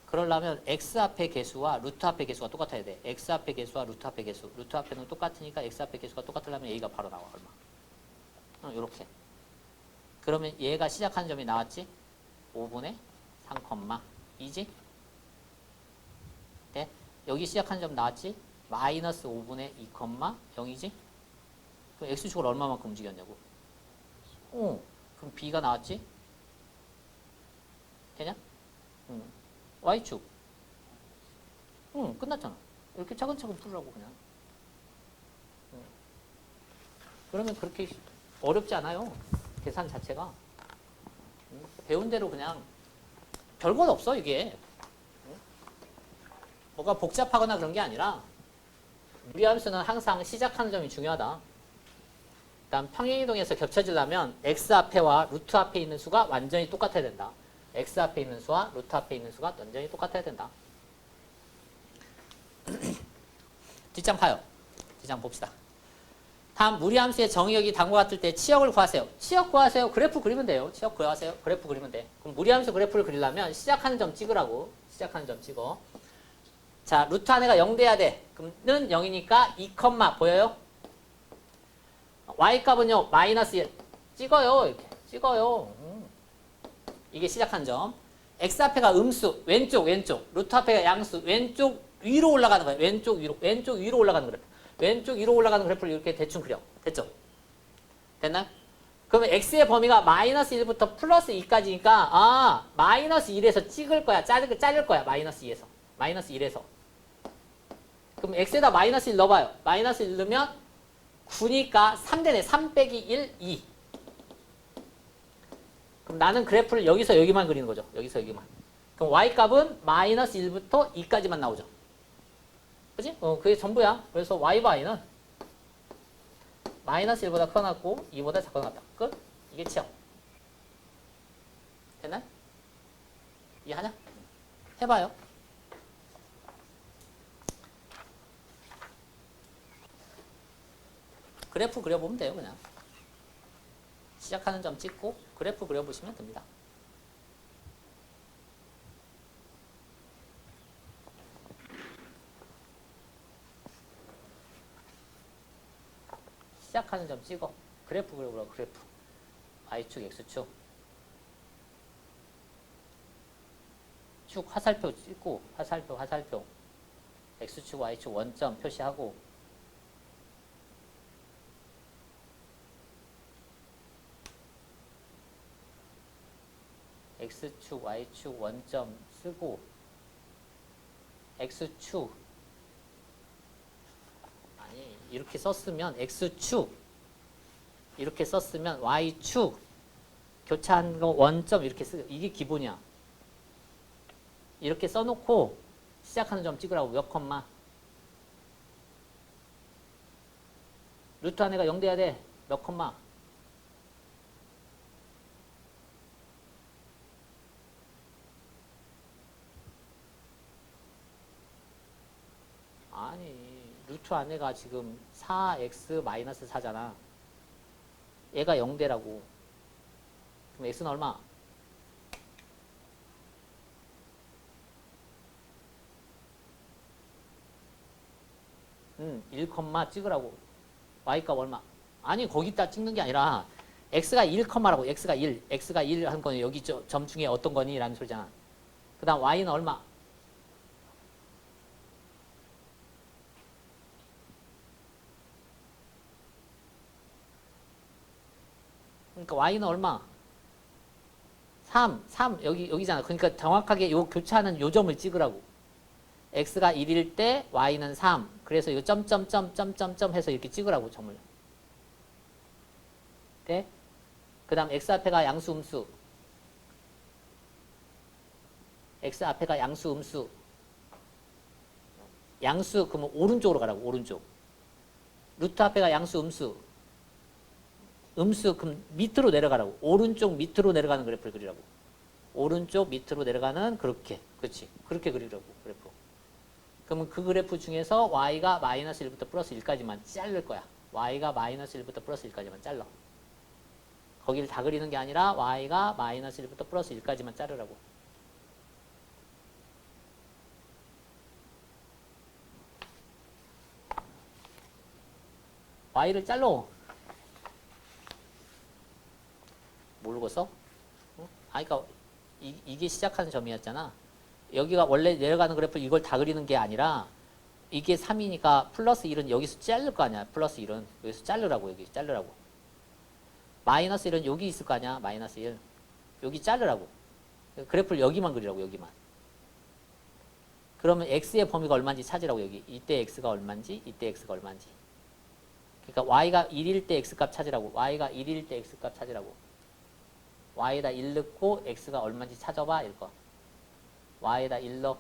S1: 그러려면 x 앞의 개수와 루트 앞의 개수가 똑같아야 돼. x 앞의 개수와 루트 앞의 개수. 루트 앞에는 똑같으니까 x 앞의 개수가 똑같으려면 a가 바로 나와. 얼마? 요렇게. 그러면 얘가 시작하는 점이 나왔지? 5분의 3,2지? 네? 여기 시작하는 점 나왔지? 마이너스 5분의 2,0이지? 그럼 x축을 얼마만큼 움직였냐고? 그럼 b가 나왔지? 되냐? y축. 끝났잖아. 이렇게 차근차근 풀으라고 그냥. 그러면 그렇게 어렵지 않아요. 계산 자체가. 배운 대로 그냥 별건 없어 이게. 뭐가 복잡하거나 그런 게 아니라 무리함수는 항상 시작하는 점이 중요하다. 일단 평행이동에서 겹쳐지려면 x 앞에와 루트 앞에 있는 수가 완전히 똑같아야 된다. x 앞에 있는 수와 루트 앞에 있는 수가 완전히 똑같아야 된다. 뒷장 봐요. 뒷장 봅시다. 다음 무리함수의 정의역이 다음과 같을 때 치역을 구하세요. 치역 구하세요. 그래프 그리면 돼요. 치역 구하세요. 그래프 그리면 돼. 그럼 무리함수 그래프를 그리려면 시작하는 점 찍으라고. 시작하는 점 찍어. 자, 루트 안에가 0 돼야 돼. 그럼 는 0이니까 2, 보여요? y값은요. 마이너스 1. 찍어요. 이렇게. 찍어요. 이게 시작한 점. x 앞에가 음수. 왼쪽. 루트 앞에가 양수. 왼쪽 위로 올라가는 거예요. 왼쪽 위로 올라가는 그래프. 왼쪽 위로 올라가는 그래프를 이렇게 대충 그려. 됐죠? 됐나요? 그러면 x의 범위가 마이너스 1부터 플러스 2까지니까 마이너스 1에서 찍을 거야. 자를 거야. 마이너스 2에서. 마이너스 1에서. 그럼 x에다 마이너스 1 넣어봐요. 마이너스 1 넣으면 9니까 3되네. 3 빼기 1, 2. 그럼 나는 그래프를 여기서 여기만 그리는 거죠. 여기서 여기만. 그럼 y값은 마이너스 1부터 2까지만 나오죠. 그지? 그게 전부야. 그래서 y/는 마이너스 1보다 커놨고 2보다 작고 나왔다. 끝? 이게 치역. 됐나? 이해하냐? 해봐요. 그래프 그려보면 돼요. 그냥. 시작하는 점 찍고 그래프 그려보시면 됩니다. 시작하는 점 찍어. 그래프 그려보라고. 그래프. y축, x축. 축 화살표 찍고 화살표. x축, y축 원점 표시하고 x축, y축 원점 쓰고 x축 아니 이렇게 썼으면 x축 이렇게 썼으면 y축 교차한 거 원점 이렇게 쓰 이게 기본이야. 이렇게 써놓고 시작하는 점 찍으라고. 몇 컴마 루트 안에가 0 돼야 돼. 몇 컴마 아니 루트 안에가 지금 4x-4잖아. 얘가 0대라고. 그럼 x는 얼마? 응, 1, 찍으라고. y값 얼마? 아니 거기다 찍는 게 아니라 x가 1,라고. x가 1 한 거는 여기 점 중에 어떤 거니? 라는 소리잖아. 그 다음 y는 얼마? 그러니까 y는 얼마? 3 여기잖아. 그러니까 정확하게 요 교차하는 요 점을 찍으라고. x가 1일 때 y는 3. 그래서 이거 점점점 해서 이렇게 찍으라고 점을. 네? 그 다음 x 앞에가 양수 음수. x 앞에가 양수 음수. 양수 그러면 오른쪽으로 가라고. 오른쪽. 루트 앞에가 양수 음수. 음수 그럼 밑으로 내려가라고. 오른쪽 밑으로 내려가는 그래프를 그리라고. 오른쪽 밑으로 내려가는 그렇게. 그렇지. 그렇게 그리려고 그래프. 그러면 그 그래프 중에서 y가 마이너스 1부터 플러스 1까지만 자를 거야. y가 마이너스 1부터 플러스 1까지만 잘라. 거기를 다 그리는 게 아니라 y가 마이너스 1부터 플러스 1까지만 자르라고. y를 잘라. 모르겠어? 그러니까 이게 시작하는 점이었잖아. 여기가 원래 내려가는 그래프 이걸 다 그리는 게 아니라 이게 3이니까 플러스 1은 여기서 자를 거 아니야. 플러스 1은 여기서 자르라고. 여기 자르라고. 마이너스 1은 여기 있을 거 아니야. 마이너스 1. 여기 자르라고. 그래프를 여기만 그리라고. 여기만. 그러면 x의 범위가 얼마인지 찾으라고. 여기. 이때 x가 얼마인지 이때 x가 얼마인지. 그러니까 y가 1일 때 x값 찾으라고. y가 1일 때 x값 찾으라고. y에다 1 넣고 x가 얼마인지 찾아봐. 이거. y에다 1 넣어.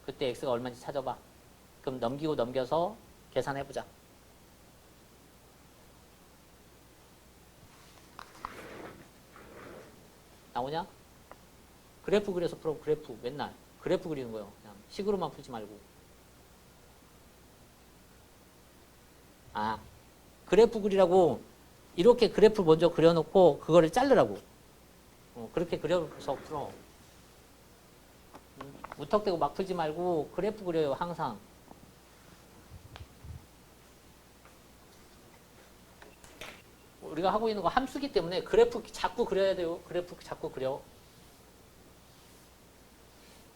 S1: 그때 x가 얼마인지 찾아봐. 그럼 넘기고 넘겨서 계산해보자. 나오냐? 그래프 그려서 풀어. 그래프. 맨날 그래프 그리는 거예요. 그냥 식으로만 풀지 말고. 그래프 그리라고. 이렇게 그래프 먼저 그려놓고 그거를 자르라고. 그렇게 그려서 풀어. 무턱대고 막 풀지 말고 그래프 그려요. 항상. 우리가 하고 있는 거 함수기 때문에 그래프 자꾸 그려야 돼요. 그래프 자꾸 그려.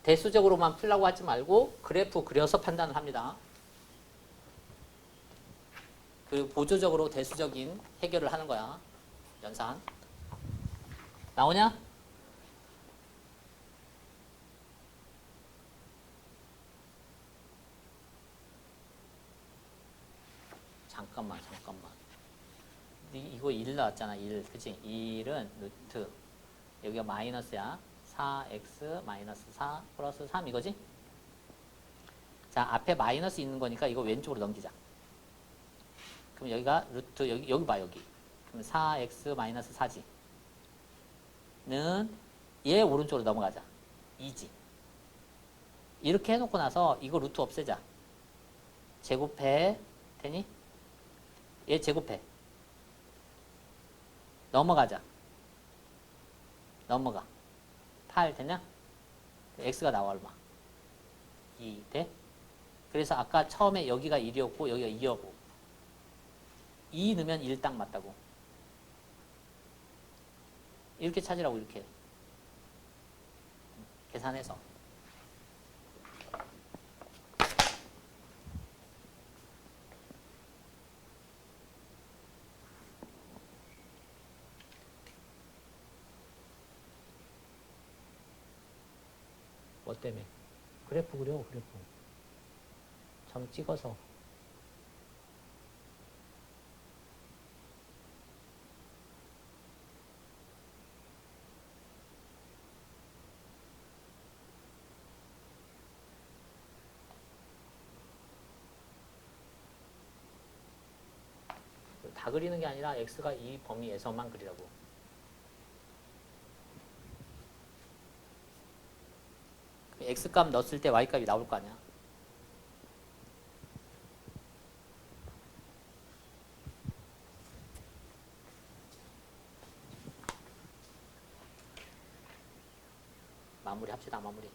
S1: 대수적으로만 풀라고 하지 말고 그래프 그려서 판단을 합니다. 그 보조적으로 대수적인 해결을 하는 거야. 연산. 나오냐? 잠깐만. 이거 1 나왔잖아. 1. 그치? 1은 루트. 여기가 마이너스야. 4x 마이너스 4 플러스 3 이거지? 자, 앞에 마이너스 있는 거니까 이거 왼쪽으로 넘기자. 그럼 여기가 루트, 여기 봐, 여기. 그럼 4x 마이너스 4지. 는 얘 오른쪽으로 넘어가자. 2지. 이렇게 해놓고 나서 이거 루트 없애자. 제곱해. 되니? 얘 제곱해. 넘어가자. 넘어가. 8 되냐? x가 나와 얼마? 2 돼? 그래서 아까 처음에 여기가 1이었고 여기가 2였고 2 넣으면 1 딱 맞다고. 이렇게 찾으라고. 이렇게 계산해서. 뭐 때문에? 그래프 그려. 그래프. 점 찍어서. 다 그리는 게 아니라 x가 이 범위에서만 그리라고. x값 넣었을 때 y값이 나올 거 아니야. 마무리 합시다. 마무리.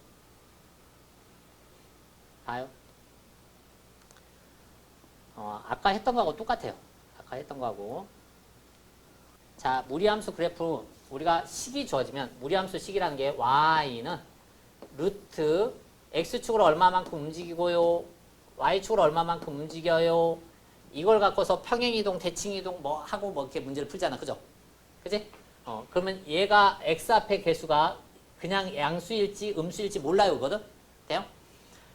S1: 봐요. 아까 했던 거하고 똑같아요. 아까 했던 거하고. 자, 무리함수 그래프. 우리가 식이 주어지면 무리함수 식이라는 게 y는 루트 x축으로 얼마만큼 움직이고요. y축으로 얼마만큼 움직여요. 이걸 갖고서 평행이동, 대칭이동 뭐 하고 뭐 이렇게 문제를 풀잖아. 그죠? 그지? 그러면 얘가 x 앞에 개수가 그냥 양수일지 음수일지 몰라요. 그거든? 돼요?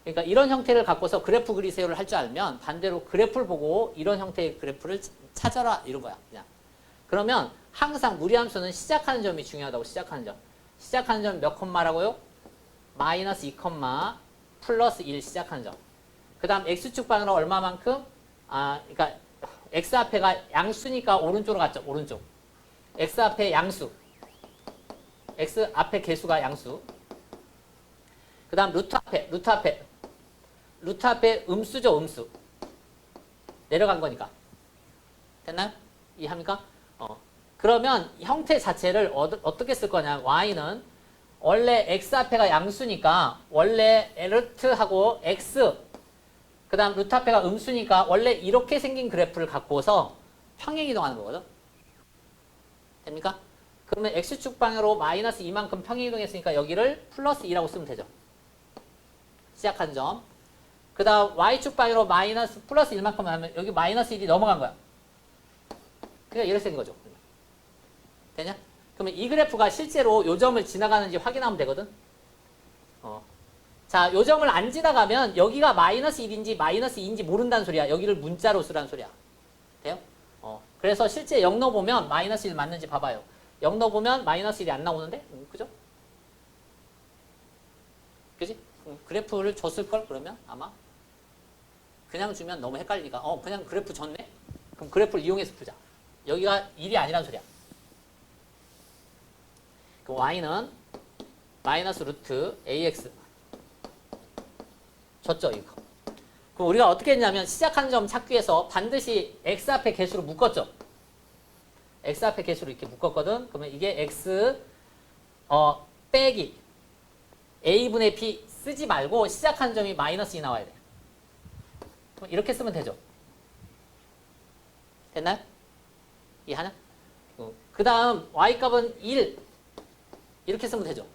S1: 그러니까 이런 형태를 갖고서 그래프 그리세요를 할 줄 알면 반대로 그래프를 보고 이런 형태의 그래프를 찾아라. 이런 거야. 그냥. 그러면 항상 무리함수는 시작하는 점이 중요하다고. 시작하는 점. 시작하는 점 몇 콤마라고요? 마이너스 2 콤마 플러스 1 시작하는 점. 그 다음 x축 방으로 얼마만큼? 그러니까 x 앞에가 양수니까 오른쪽으로 갔죠. 오른쪽. x 앞에 양수. x 앞에 개수가 양수. 그 다음 루트 앞에 음수죠, 음수. 내려간 거니까. 됐나요? 이해합니까? 그러면 형태 자체를 어떻게 쓸 거냐. y는 원래 x 앞에가 양수니까 원래 루트하고 x 그 다음 루트 앞에가 음수니까 원래 이렇게 생긴 그래프를 갖고서 평행이동하는 거거든. 됩니까? 그러면 x축 방향으로 마이너스 2만큼 평행이동했으니까 여기를 플러스 2라고 쓰면 되죠. 시작한 점. 그 다음 y축 방향으로 마이너스 플러스 1만큼 하면 여기 마이너스 1이 넘어간 거야. 그러니까 이렇게 생긴 거죠. 되냐? 그러면 이 그래프가 실제로 요 점을 지나가는지 확인하면 되거든. 자, 요 점을 안 지나가면 여기가 마이너스 1인지 마이너스 2인지 모른다는 소리야. 여기를 문자로 쓰라는 소리야. 돼요? 그래서 실제 0 넣어보면 마이너스 1 맞는지 봐봐요. 0 넣어보면 마이너스 1이 안 나오는데? 그죠? 그지? 그래프를 줬을걸 그러면 아마? 그냥 주면 너무 헷갈리니까 그냥 그래프 줬네? 그럼 그래프를 이용해서 푸자. 여기가 1이 아니란 소리야. 그 y는 마이너스 루트 ax 줬죠 이거. 그럼 우리가 어떻게 했냐면 시작한 점 찾기 위해서 반드시 x 앞에 개수로 묶었죠. x 앞에 개수로 이렇게 묶었거든. 그러면 이게 x 빼기 a분의 b 쓰지 말고 시작한 점이 마이너스 2 나와야 돼. 그럼 이렇게 쓰면 되죠. 됐나요? 이해하나? 그 다음 y값은 1 이렇게 쓰면 되죠.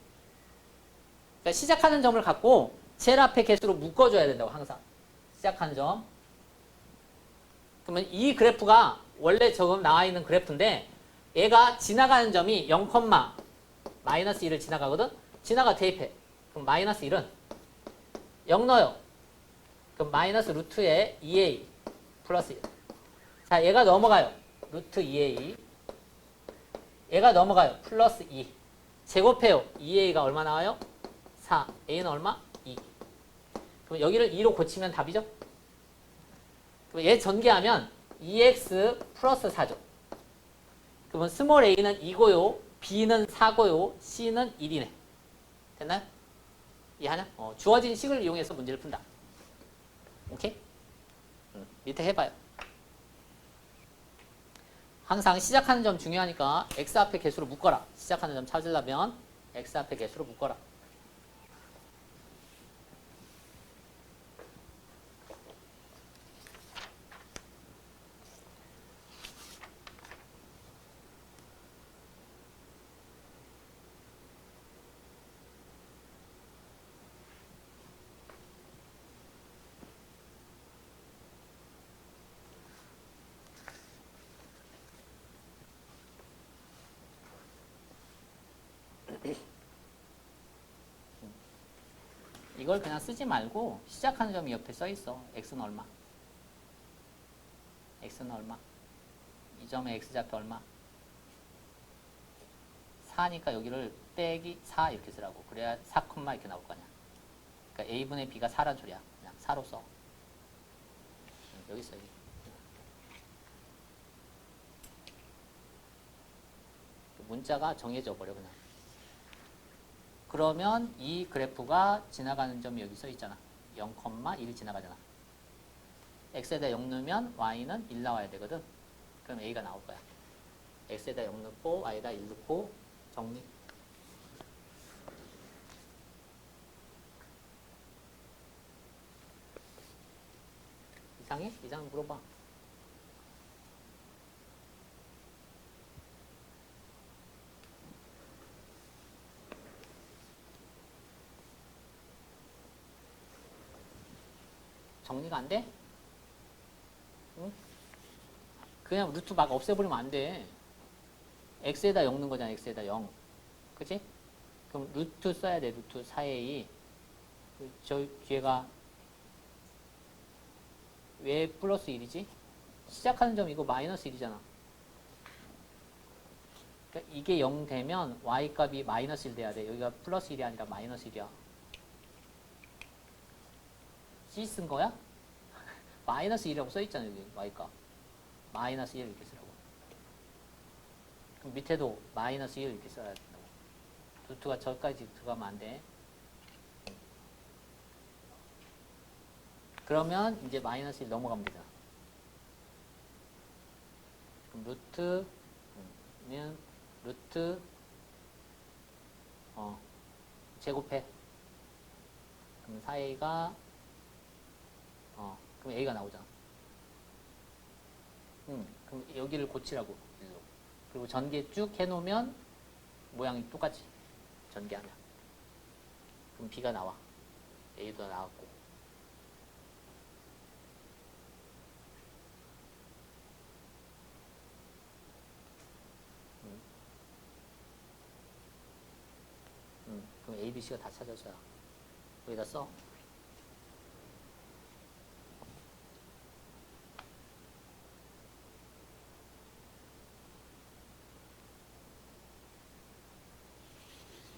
S1: 그러니까 시작하는 점을 갖고 젤 앞에 개수로 묶어줘야 된다고 항상. 시작하는 점. 그러면 이 그래프가 원래 저금 나와 있는 그래프인데 얘가 지나가는 점이 0, 마이너스 1을 지나가거든. 지나가 대입해. 그럼 마이너스 1은 0 넣어요. 그럼 마이너스 루트에 2a 플러스 1. 자, 얘가 넘어가요. 루트 2a. 얘가 넘어가요. 플러스 2. 제곱해요. 2a가 얼마 나와요? 4. a는 얼마? 2. 그럼 여기를 2로 고치면 답이죠? 그럼 얘 전개하면 2x 플러스 4죠. 그러면 스몰 a는 2고요. b는 4고요. c는 1이네. 됐나요? 이해하냐? 주어진 식을 이용해서 문제를 푼다. 오케이? 밑에 해봐요. 항상 시작하는 점 중요하니까 x 앞에 개수로 묶어라. 시작하는 점 찾으려면 x 앞에 개수로 묶어라. 이걸 그냥 쓰지 말고 시작하는 점이 옆에 써 있어. x는 얼마? x는 얼마? 이 점의 x좌표 얼마? 4니까 여기를 빼기 4 이렇게 쓰라고. 그래야 4, 이렇게 나올 거 아니야. 그러니까 a분의 b가 4란 소리야. 그냥 4로 써. 여기 있어. 여기. 문자가 정해져 버려 그냥. 그러면 이 그래프가 지나가는 점이 여기 써 있잖아. 0, 1이 지나가잖아. x에다 0 넣으면 y는 1 나와야 되거든. 그럼 a가 나올 거야. x에다 0 넣고 y에다 1 넣고 정리. 이상해? 이상 물어봐. 정리가 안 돼? 응? 그냥 루트 막 없애버리면 안 돼. x에다 0 넣은 거잖아. x에다 0. 그치? 그럼 루트 써야 돼. 루트 4a. 저 뒤에가 왜 플러스 1이지? 시작하는 점 이거 마이너스 1이잖아. 그러니까 이게 0 되면 y값이 마이너스 1 돼야 돼. 여기가 플러스 1이 아니라 마이너스 1이야. C 쓴 거야? 마이너스 1이라고 써있잖아. 여기 y값. 마이너스 1 이렇게 쓰라고. 그럼 밑에도 마이너스 1 이렇게 써야 된다고. 루트가 저기까지 들어가면 안 돼. 그러면 이제 마이너스 1 넘어가면 되잖아. 그럼 루트는 루트 제곱해. 그럼 4a가 그럼 a가 나오잖아. 그럼 여기를 고치라고. 그리고 전개 쭉 해놓으면 모양이 똑같이 전개하면. 그럼 b가 나와. a도 나왔고. 그럼 A, B, C가 다 찾아져야 여기다 써.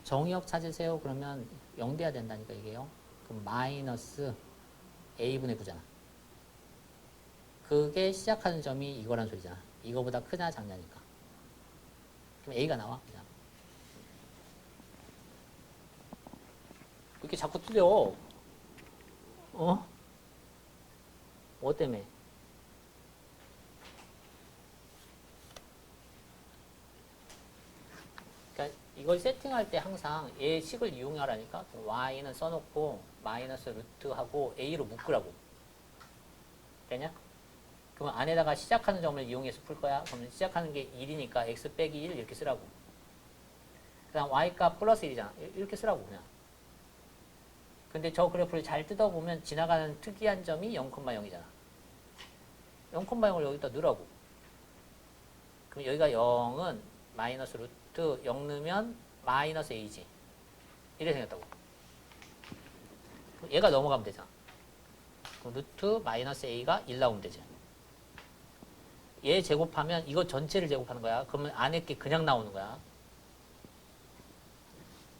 S1: 정의역 찾으세요. 그러면 0 돼야 된다니까 이게요. 그럼 마이너스 A분의 9잖아. 그게 시작하는 점이 이거란 소리잖아. 이거보다 크냐 작냐니까. 그럼 A가 나와. 그냥. 이렇게 자꾸 틀려. 뭐 때문에? 그러니까 이걸 세팅할 때 항상 얘 식을 이용하라니까. y는 써놓고 마이너스 루트하고 a로 묶으라고. 되냐? 그러면 안에다가 시작하는 점을 이용해서 풀 거야. 그러면 시작하는 게 1이니까 x 빼기 1 이렇게 쓰라고. 그 다음 y값 플러스 1이잖아. 이렇게 쓰라고 그냥. 근데 저 그래프를 잘 뜯어보면 지나가는 특이한 점이 0,0이잖아. 0,0을 여기다 넣으라고. 그럼 여기가 0은 마이너스 루트 0 넣으면 마이너스 a지. 이래 생겼다고. 그럼 얘가 넘어가면 되잖아. 그럼 루트 마이너스 a가 1 나오면 되지. 얘 제곱하면 이거 전체를 제곱하는 거야. 그러면 안에 게 그냥 나오는 거야.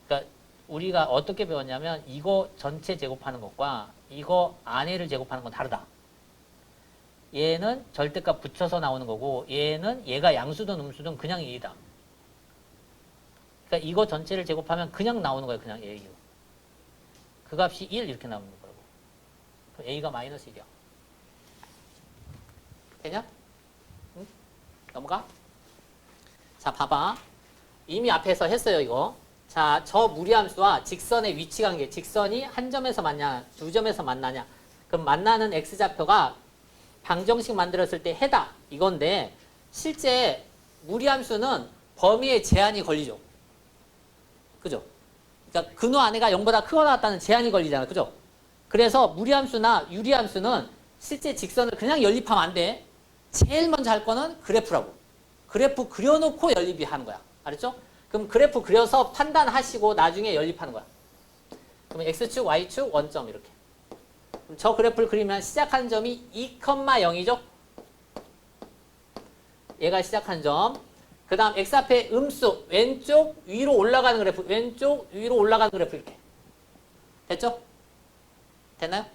S1: 그러니까 우리가 어떻게 배웠냐면 이거 전체 제곱하는 것과 이거 안에를 제곱하는 건 다르다. 얘는 절대값 붙여서 나오는 거고 얘는 얘가 양수든 음수든 그냥 1이다. 그러니까 이거 전체를 제곱하면 그냥 나오는 거예요. 그냥 A. 그 값이 1 이렇게 나오는 거라고. 그럼 A가 마이너스 1이야. 되냐? 응? 넘어가? 자, 봐봐. 이미 앞에서 했어요, 이거. 자, 저 무리함수와 직선의 위치 관계. 직선이 한 점에서 만나냐, 두 점에서 만나냐. 그럼 만나는 x좌표가 방정식 만들었을 때 해다. 이건데 실제 무리함수는 범위에 제한이 걸리죠. 그죠? 그러니까 근호 안에가 0보다 크거나 같다는 제한이 걸리잖아. 그죠? 그래서 무리함수나 유리함수는 실제 직선을 그냥 연립하면 안 돼. 제일 먼저 할 거는 그래프라고. 그래프 그려놓고 연립이 하는 거야. 알았죠? 그럼 그래프 그려서 판단하시고 나중에 연립하는 거야. 그러면 x축, y축, 원점 이렇게. 그럼 저 그래프를 그리면 시작하는 점이 2,0이죠? 얘가 시작한 점. 그 다음 x 앞에 음수, 왼쪽 위로 올라가는 그래프, 왼쪽 위로 올라가는 그래프 이렇게. 됐죠? 됐나요?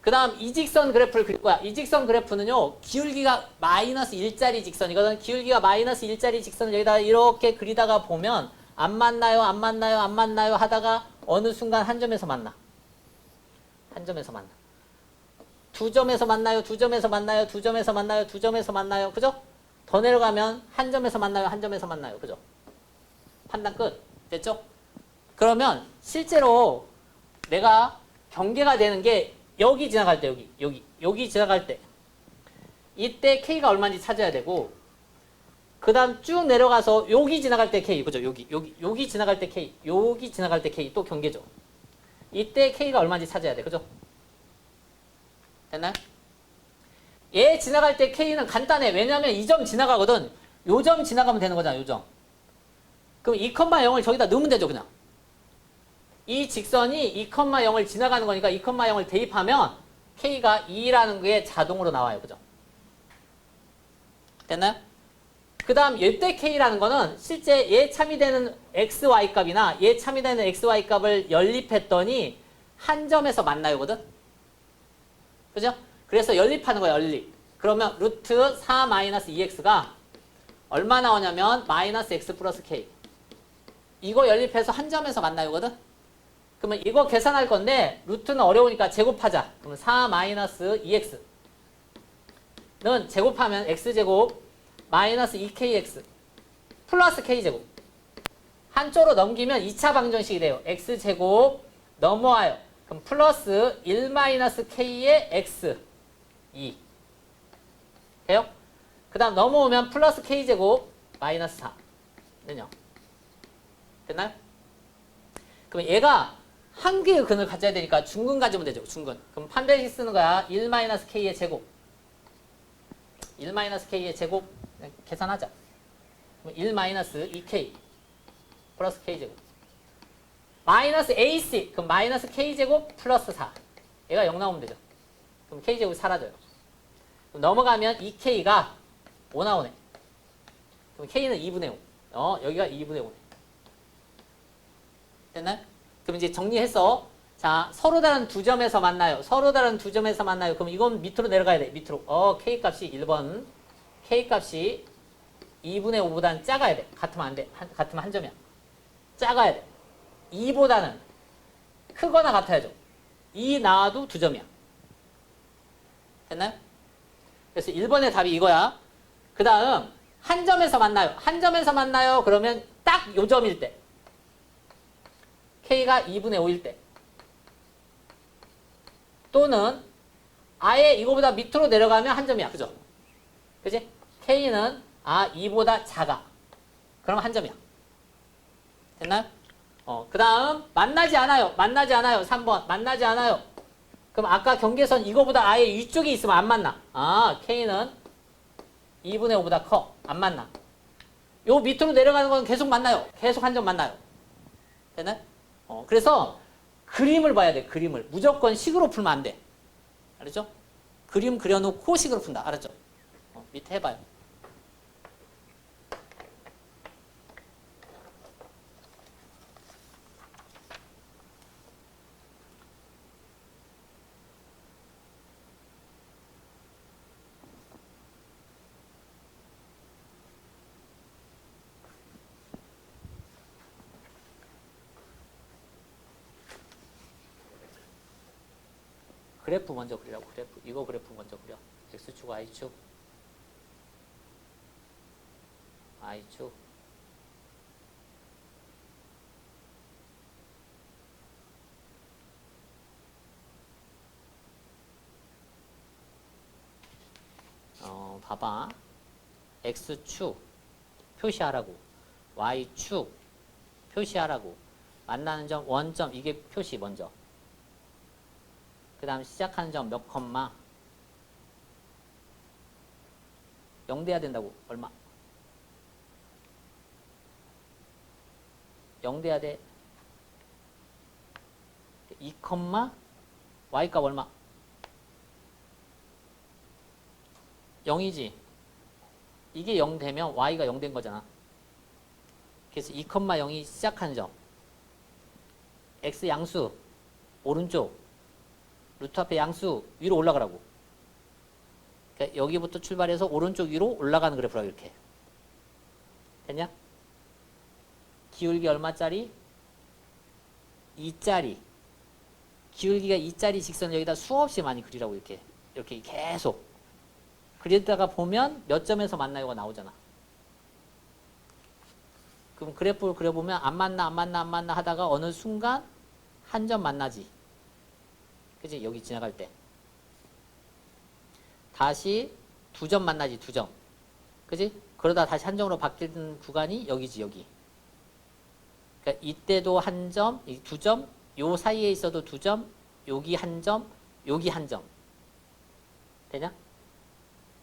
S1: 그 다음 이직선 그래프를 그릴 거야. 이직선 그래프는요, 기울기가 마이너스 1짜리 직선이거든. 기울기가 마이너스 1짜리 직선을 여기다 이렇게 그리다가 보면 안 만나요, 안 만나요, 안 만나요 하다가 어느 순간 한 점에서 만나. 한 점에서 만나. 두 점에서 만나요, 두 점에서 만나요, 두 점에서 만나요, 두 점에서 만나요. 그죠? 더 내려가면 한 점에서 만나요, 한 점에서 만나요. 그죠? 판단 끝. 됐죠? 그러면 실제로 내가 경계가 되는 게 여기 지나갈 때, 여기 지나갈 때. 이때 K가 얼마인지 찾아야 되고, 그 다음 쭉 내려가서 여기 지나갈 때 K, 그죠? 여기 지나갈 때 K, 여기 지나갈 때 K, 또 경계죠. 이때 K가 얼마인지 찾아야 돼. 그죠? 됐나요? 얘 지나갈 때 K는 간단해. 왜냐면 이 점 지나가거든. 요 점 지나가면 되는 거잖아, 요 점. 그럼 2,0을 저기다 넣으면 되죠, 그냥. 이 직선이 2,0을 지나가는 거니까 2,0을 대입하면 K가 2라는 게 자동으로 나와요. 그죠? 됐나요? 그 다음 이때 K라는 거는 실제 얘 참이되는 XY 값이나 얘 참이되는 XY 값을 연립했더니 한 점에서 만나요거든? 그죠? 그래서 연립하는 거야, 연립. 그러면 루트 4 마이너스 2x가 얼마 나오냐면 마이너스 x 플러스 k. 이거 연립해서 한 점에서 만나요거든? 그러면 이거 계산할 건데 루트는 어려우니까 제곱하자. 그러면 4-2x 는 제곱하면 x제곱 마이너스 2kx 플러스 k제곱 한쪽으로 넘기면 2차 방정식이 돼요. x제곱 넘어와요. 그럼 플러스 1-k의 x 2 돼요? 그 다음 넘어오면 플러스 k제곱 마이너스 4는요. 됐나요? 그럼 얘가 한 개의 근을 가져야 되니까 중근 가지면 되죠. 중근. 그럼 판별식 쓰는 거야. 1-k의 제곱 1-k의 제곱 계산하자. 그럼 1-2k 플러스 k제곱 마이너스 ac 그럼 마이너스 k제곱 플러스 4 얘가 0 나오면 되죠. 그럼 k제곱이 사라져요. 그럼 넘어가면 2k가 5 나오네. 그럼 k는 2분의 5 여기가 2분의 5네. 됐나요? 그럼 이제 정리해서 자 서로 다른 두 점에서 만나요. 서로 다른 두 점에서 만나요. 그럼 이건 밑으로 내려가야 돼. 밑으로. k 값이 1번 k 값이 2분의 5보다는 작아야 돼. 같으면 안 돼. 같으면 한 점이야. 작아야 돼. 2보다는 크거나 같아야죠. 2 나와도 두 점이야. 됐나요? 그래서 1번의 답이 이거야. 그 다음 한 점에서 만나요. 한 점에서 만나요. 그러면 딱 요 점일 때. k가 2분의 5일 때. 또는 아예 이거보다 밑으로 내려가면 한 점이야. 그죠? 그지? k는 2보다 작아. 그럼 한 점이야. 됐나요? 그 다음 만나지 않아요. 만나지 않아요. 3번 만나지 않아요. 그럼 아까 경계선 이거보다 아예 위쪽에 있으면 안 만나. k는 2분의 5보다 커. 안 만나. 요 밑으로 내려가는 건 계속 만나요. 계속 한 점 만나요. 됐나요? 그래서 그림을 봐야 돼. 그림을. 무조건 식으로 풀면 안 돼. 알았죠? 그림 그려놓고 식으로 푼다. 알았죠? 밑에 해봐요. 그래프 먼저 그리라고. 그래프. 이거 그래프 먼저 그려. x축, y축. y축. 봐봐. x축 표시하라고. y축 표시하라고. 만나는 점 원점 이게 표시 먼저. 그 다음 시작하는 점 몇 컴마 0 돼야 된다고. 얼마? 0 돼야 돼. 2 컴마 y값 얼마? 0이지. 이게 0 되면 y가 0 된 거잖아. 그래서 2 컴마 0이 시작하는 점. x 양수 오른쪽 루트 앞에 양수 위로 올라가라고. 그러니까 여기부터 출발해서 오른쪽 위로 올라가는 그래프라고 이렇게. 됐냐? 기울기 얼마짜리? 2짜리. 기울기가 2짜리 직선을 여기다 수없이 많이 그리라고 이렇게. 이렇게 계속. 그리다가 보면 몇 점에서 만나요가 나오잖아. 그럼 그래프를 그려보면 안 만나 하다가 어느 순간 한 점 만나지. 그치? 여기 지나갈 때. 다시 두 점 만나지, 두 점. 그치? 그러다 다시 한 점으로 바뀌는 구간이 여기지, 여기. 그러니까 이때도 한 점, 이 두 점, 요 사이에 있어도 두 점, 여기 한 점, 여기 한 점. 되냐?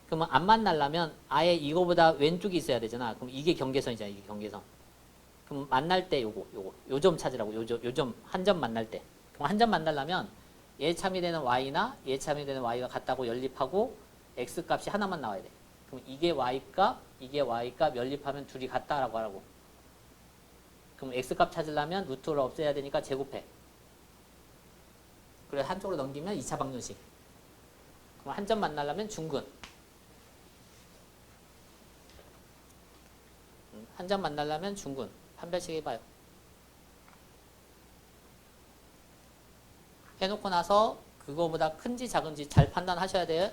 S1: 그러면 안 만나려면 아예 이거보다 왼쪽이 있어야 되잖아. 그럼 이게 경계선이잖아, 이게 경계선. 그럼 만날 때 요거, 요 점 찾으라고, 요 점, 한 점 만날 때. 그럼 한 점 만나려면 예참이 되는 y나 예참이 되는 y가 같다고 연립하고 x 값이 하나만 나와야 돼. 그럼 이게 y값, 이게 y값 연립하면 둘이 같다라고 하라고. 그럼 x 값 찾으려면 루트를 없애야 되니까 제곱해. 그래 한쪽으로 넘기면 2차 방정식. 그럼 한 점 만나려면 중근. 한 점 만나려면 중근. 판별식 해봐요. 해놓고 나서 그거보다 큰지 작은지 잘 판단하셔야 돼요.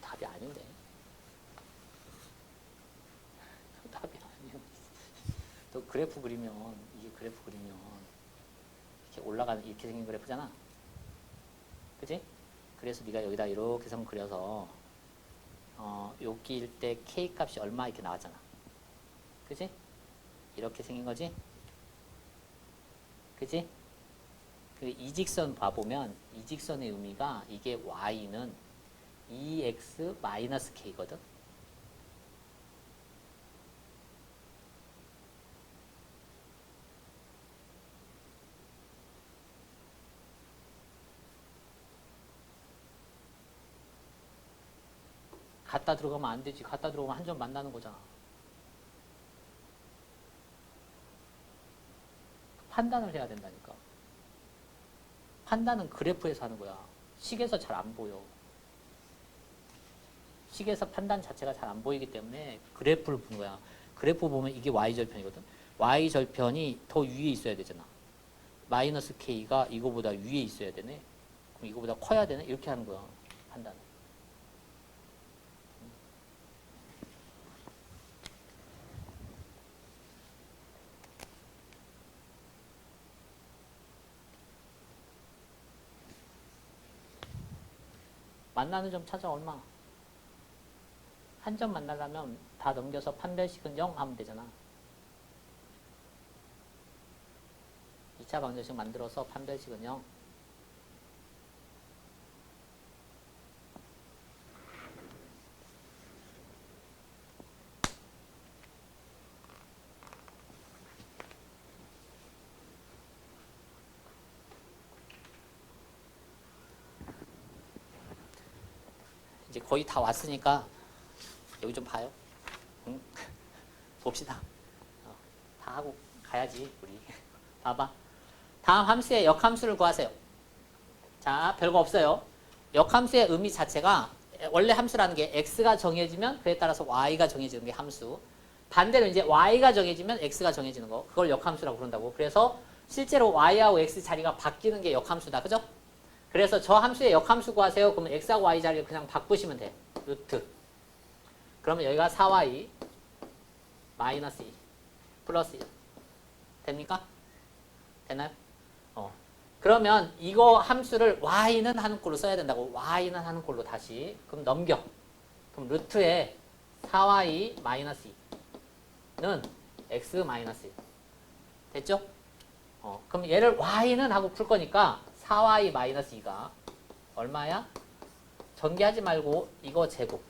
S1: 답이 아닌데. 답이 아니야. 또 그래프 그리면, 이게 그래프 그리면 이렇게 올라가는, 이렇게 생긴 그래프잖아. 그치? 그래서 네가 여기다 이렇게 선 그려서 여기일 때 K 값이 얼마 이렇게 나왔잖아. 그치? 이렇게 생긴 거지? 그치? 그 이직선 봐보면 이 직선의 의미가 이게 Y는 2x-k거든? 갖다 들어가면 안 되지. 갖다 들어가면 한 점 만나는 거잖아. 판단을 해야 된다니까. 판단은 그래프에서 하는 거야. 식에서 잘 안 보여. 식에서 판단 자체가 잘 안 보이기 때문에 그래프를 보는 거야. 그래프 보면 이게 Y절편이거든. Y절편이 더 위에 있어야 되잖아. 마이너스 K가 이거보다 위에 있어야 되네. 그럼 이거보다 커야 되네. 이렇게 하는 거야. 판단은. 만나는 점 찾아 얼마? 한 점 만나려면 다 넘겨서 판별식은 0 하면 되잖아. 2차 방정식 만들어서 판별식은 0. 이제 거의 다 왔으니까 여기 좀 봐요. 응? 봅시다. 다 하고 가야지 우리. 봐봐. 다음 함수의 역함수를 구하세요. 자, 별거 없어요. 역함수의 의미 자체가 원래 함수라는 게 x가 정해지면 그에 따라서 y가 정해지는 게 함수. 반대로 이제 y가 정해지면 x가 정해지는 거. 그걸 역함수라고 그런다고. 그래서 실제로 y하고 x 자리가 바뀌는 게 역함수다. 그죠? 그래서 저 함수의 역함수 구하세요. 그러면 x하고 y 자리를 그냥 바꾸시면 돼. 루트. 그러면 여기가 4y 마이너스 2 플러스 1 됩니까? 되나요? 그러면 이거 함수를 y는 하는 꼴로 써야 된다고. y는 하는 꼴로 다시. 그럼 넘겨. 그럼 루트에 4y 마이너스 2는 x 마이너스 1 됐죠? 그럼 얘를 y는 하고 풀 거니까 4y 마이너스 2가 얼마야? 전개하지 말고 이거 제곱.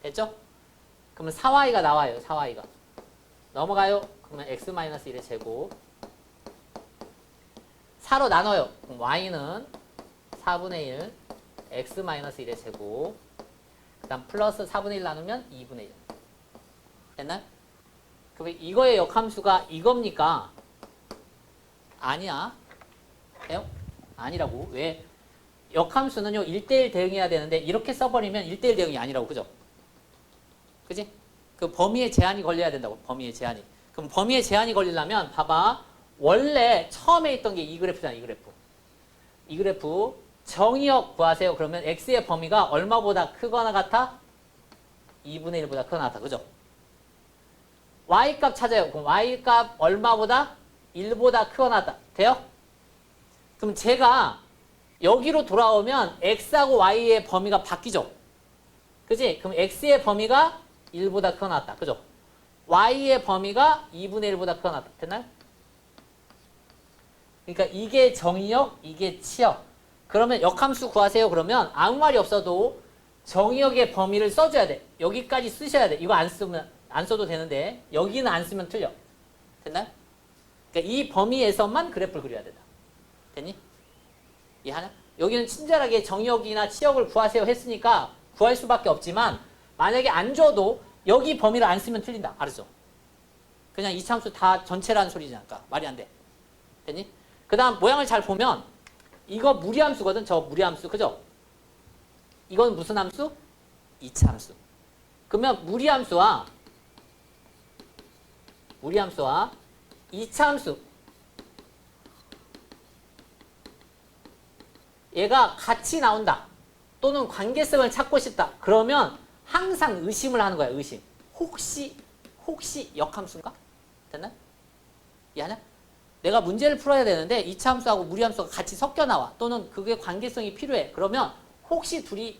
S1: 됐죠? 그러면 4y가 나와요. 4y가. 넘어가요. 그러면 x 마이너스 1의 제곱. 4로 나눠요. 그럼 y는 4분의 1 x 마이너스 1의 제곱. 그 다음 플러스 4분의 1 나누면 2분의 1. 됐나요? 그럼 이거의 역함수가 이겁니까? 아니야. 돼요? 아니라고. 왜? 역함수는요 1대1 대응해야 되는데 이렇게 써버리면 1대1 대응이 아니라고. 그죠? 그지? 그 범위에 제한이 걸려야 된다고. 범위에 제한이. 그럼 범위에 제한이 걸리려면 봐봐. 원래 처음에 있던 게 이 그래프잖아. 이 그래프. 이 그래프 정의역 구하세요. 그러면 x의 범위가 얼마보다 크거나 같아? 2분의 1보다 크거나 같아. 그죠? y값 찾아요. 그럼 y값 얼마보다? 1보다 크거나 같다. 돼요? 그럼 제가 여기로 돌아오면 x하고 y의 범위가 바뀌죠. 그지? 그럼 x의 범위가 1보다 크거나 같다. 그죠? y의 범위가 2분의 1보다 크거나 같다. 됐나요? 그러니까 이게 정의역, 이게 치역. 그러면 역함수 구하세요. 그러면 아무 말이 없어도 정의역의 범위를 써줘야 돼. 여기까지 쓰셔야 돼. 이거 안 써도 되는데 여기는 안 쓰면 틀려. 됐나요? 그러니까 이 범위에서만 그래프를 그려야 된다. 됐니? 이해하냐? 여기는 친절하게 정의역이나 치역을 구하세요 했으니까 구할 수밖에 없지만 만약에 안 줘도 여기 범위를 안 쓰면 틀린다. 알았죠? 그냥 이차함수 다 전체라는 소리잖아. 말이 안 돼. 됐니? 그 다음 모양을 잘 보면 이거 무리함수거든. 저 무리함수. 그죠? 이건 무슨 함수? 이차함수. 그러면 무리함수와 이차함수 얘가 같이 나온다. 또는 관계성을 찾고 싶다. 그러면 항상 의심을 하는 거야. 의심. 혹시 역함수인가? 됐나? 이해하냐? 내가 문제를 풀어야 되는데 이차함수하고 무리함수가 같이 섞여 나와. 또는 그게 관계성이 필요해. 그러면 혹시 둘이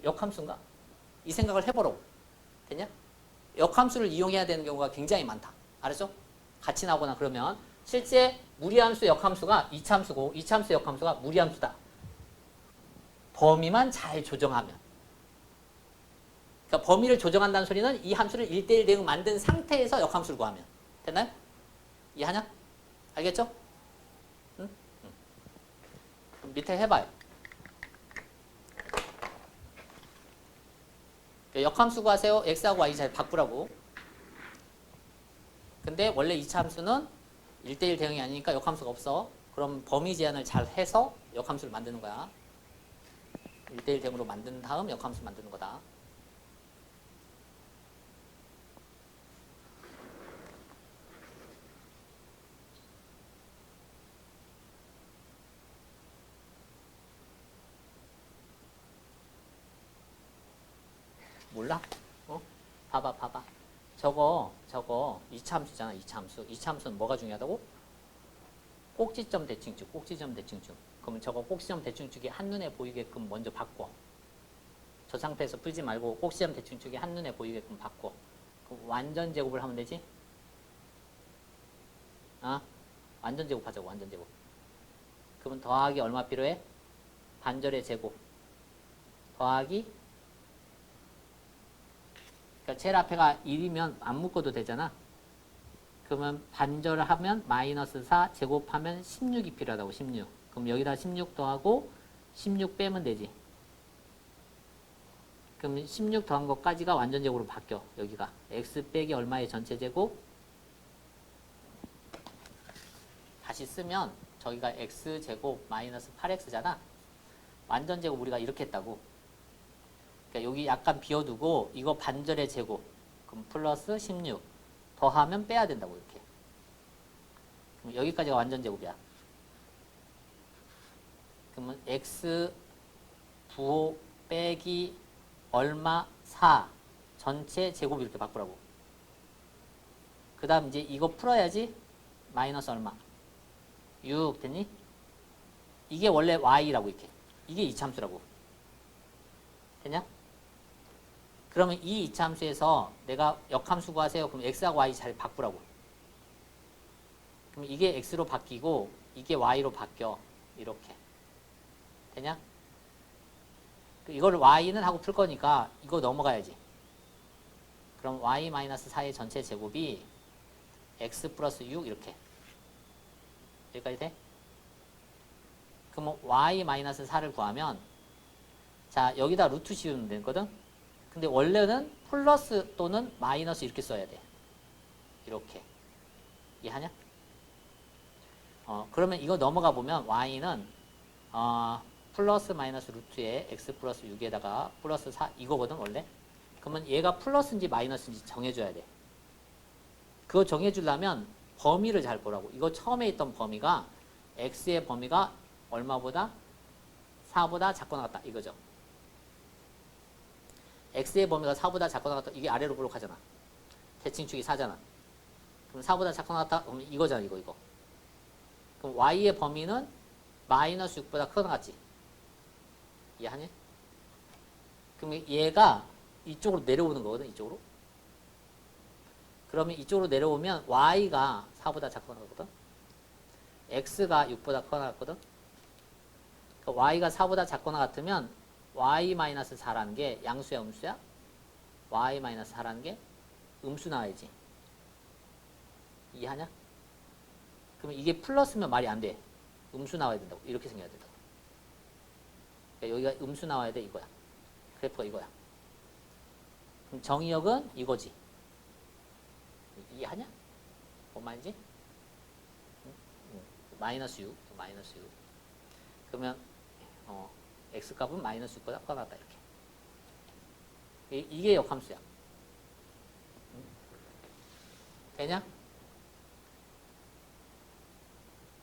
S1: 역함수인가? 이 생각을 해보라고. 됐냐? 역함수를 이용해야 되는 경우가 굉장히 많다. 알았죠? 같이 나오거나 그러면 실제 무리함수 역함수가 이차함수고 이차함수 역함수가 무리함수다. 범위만 잘 조정하면. 그러니까 범위를 조정한다는 소리는 이 함수를 1대1 대응 만든 상태에서 역함수를 구하면. 됐나요? 이해하냐? 알겠죠? 응? 그럼 밑에 해봐요. 역함수 구하세요. x하고 y 잘 바꾸라고. 근데 원래 2차 함수는 1대1 대응이 아니니까 역함수가 없어. 그럼 범위 제한을 잘 해서 역함수를 만드는 거야. 1대1 대응으로 만든 다음 역함수 만드는 거다. 몰라? 봐봐. 저거 2차 함수잖아. 2차 함수. 2차 함수는 뭐가 중요하다고? 꼭지점 대칭축. 그러면 저거 꼭지점 대칭축이 한눈에 보이게끔 먼저 바꿔. 저 상태에서 풀지 말고 꼭지점 대칭축이 한눈에 보이게끔 바꿔. 그럼 완전 제곱을 하면 되지? 완전 제곱 하자고. 완전 제곱. 그러면 더하기 얼마 필요해? 반절의 제곱. 더하기 그러니까 제일 앞에가 1이면 안 묶어도 되잖아. 그러면 반절을 하면 마이너스 4 제곱하면 16이 필요하다고. 16. 그럼 여기다 16 더하고 16 빼면 되지. 그럼 16 더한 것까지가 완전 제곱으로 바뀌어. 여기가 x 빼기 얼마의 전체 제곱. 다시 쓰면 저기가 x 제곱 마이너스 8x잖아. 완전 제곱 우리가 이렇게 했다고. 그러니까 여기 약간 비워두고 이거 반절의 제곱. 그럼 플러스 16 더하면 빼야 된다고 이렇게. 그럼 여기까지가 완전 제곱이야. 그러면 x 부호 빼기 얼마 4 전체 제곱 이렇게 바꾸라고. 그 다음 이제 이거 풀어야지. 마이너스 얼마 6 됐니? 이게 원래 y라고 이렇게. 이게 이차함수라고. 됐냐? 그러면 이 이차함수에서 내가 역함수 구하세요. 그럼 x하고 y 잘 바꾸라고. 그럼 이게 x로 바뀌고 이게 y로 바뀌어. 이렇게. 되냐? 이거를 y는 하고 풀 거니까 이거 넘어가야지. 그럼 y-4의 전체 제곱이 x 플러스 6 이렇게. 여기까지 돼? 그럼 y-4를 구하면 자 여기다 루트 씌우면 되거든? 근데 원래는 플러스 또는 마이너스 이렇게 써야 돼. 이렇게. 이해하냐? 그러면 이거 넘어가 보면 y는 플러스 마이너스 루트에 x 플러스 6에다가 플러스 4 이거거든 원래. 그러면 얘가 플러스인지 마이너스인지 정해줘야 돼. 그거 정해주려면 범위를 잘 보라고. 이거 처음에 있던 범위가 x의 범위가 얼마보다? 4보다 작거나 같다 이거죠. x의 범위가 4보다 작거나 같다. 이게 아래로 볼록하잖아. 대칭축이 4잖아. 그럼 4보다 작거나 같다. 그럼 이거잖아. 이거. 그럼 y의 범위는 마이너스 6보다 크거나 같지. 이해하니? 그럼 얘가 이쪽으로 내려오는 거거든. 이쪽으로. 그러면 이쪽으로 내려오면 y가 4보다 작거나 같거든. x가 6보다 커나 같거든. 그러니까 y가 4보다 작거나 같으면 y-4라는 게 양수야 음수야? y-4라는 게 음수 나와야지. 이해하냐? 그러면 이게 플러스면 말이 안 돼. 음수 나와야 된다고. 이렇게 생겨야 된다고. 그러니까 여기가 음수 나와야 돼. 이거야. 그래프가 이거야. 그럼 정의역은 이거지. 이해하냐? 뭔 말인지? 마이너스 6. 마이너스 6. 그러면 x값은 마이너스 6보다 커나다 이렇게. 이게 역함수야. 되냐?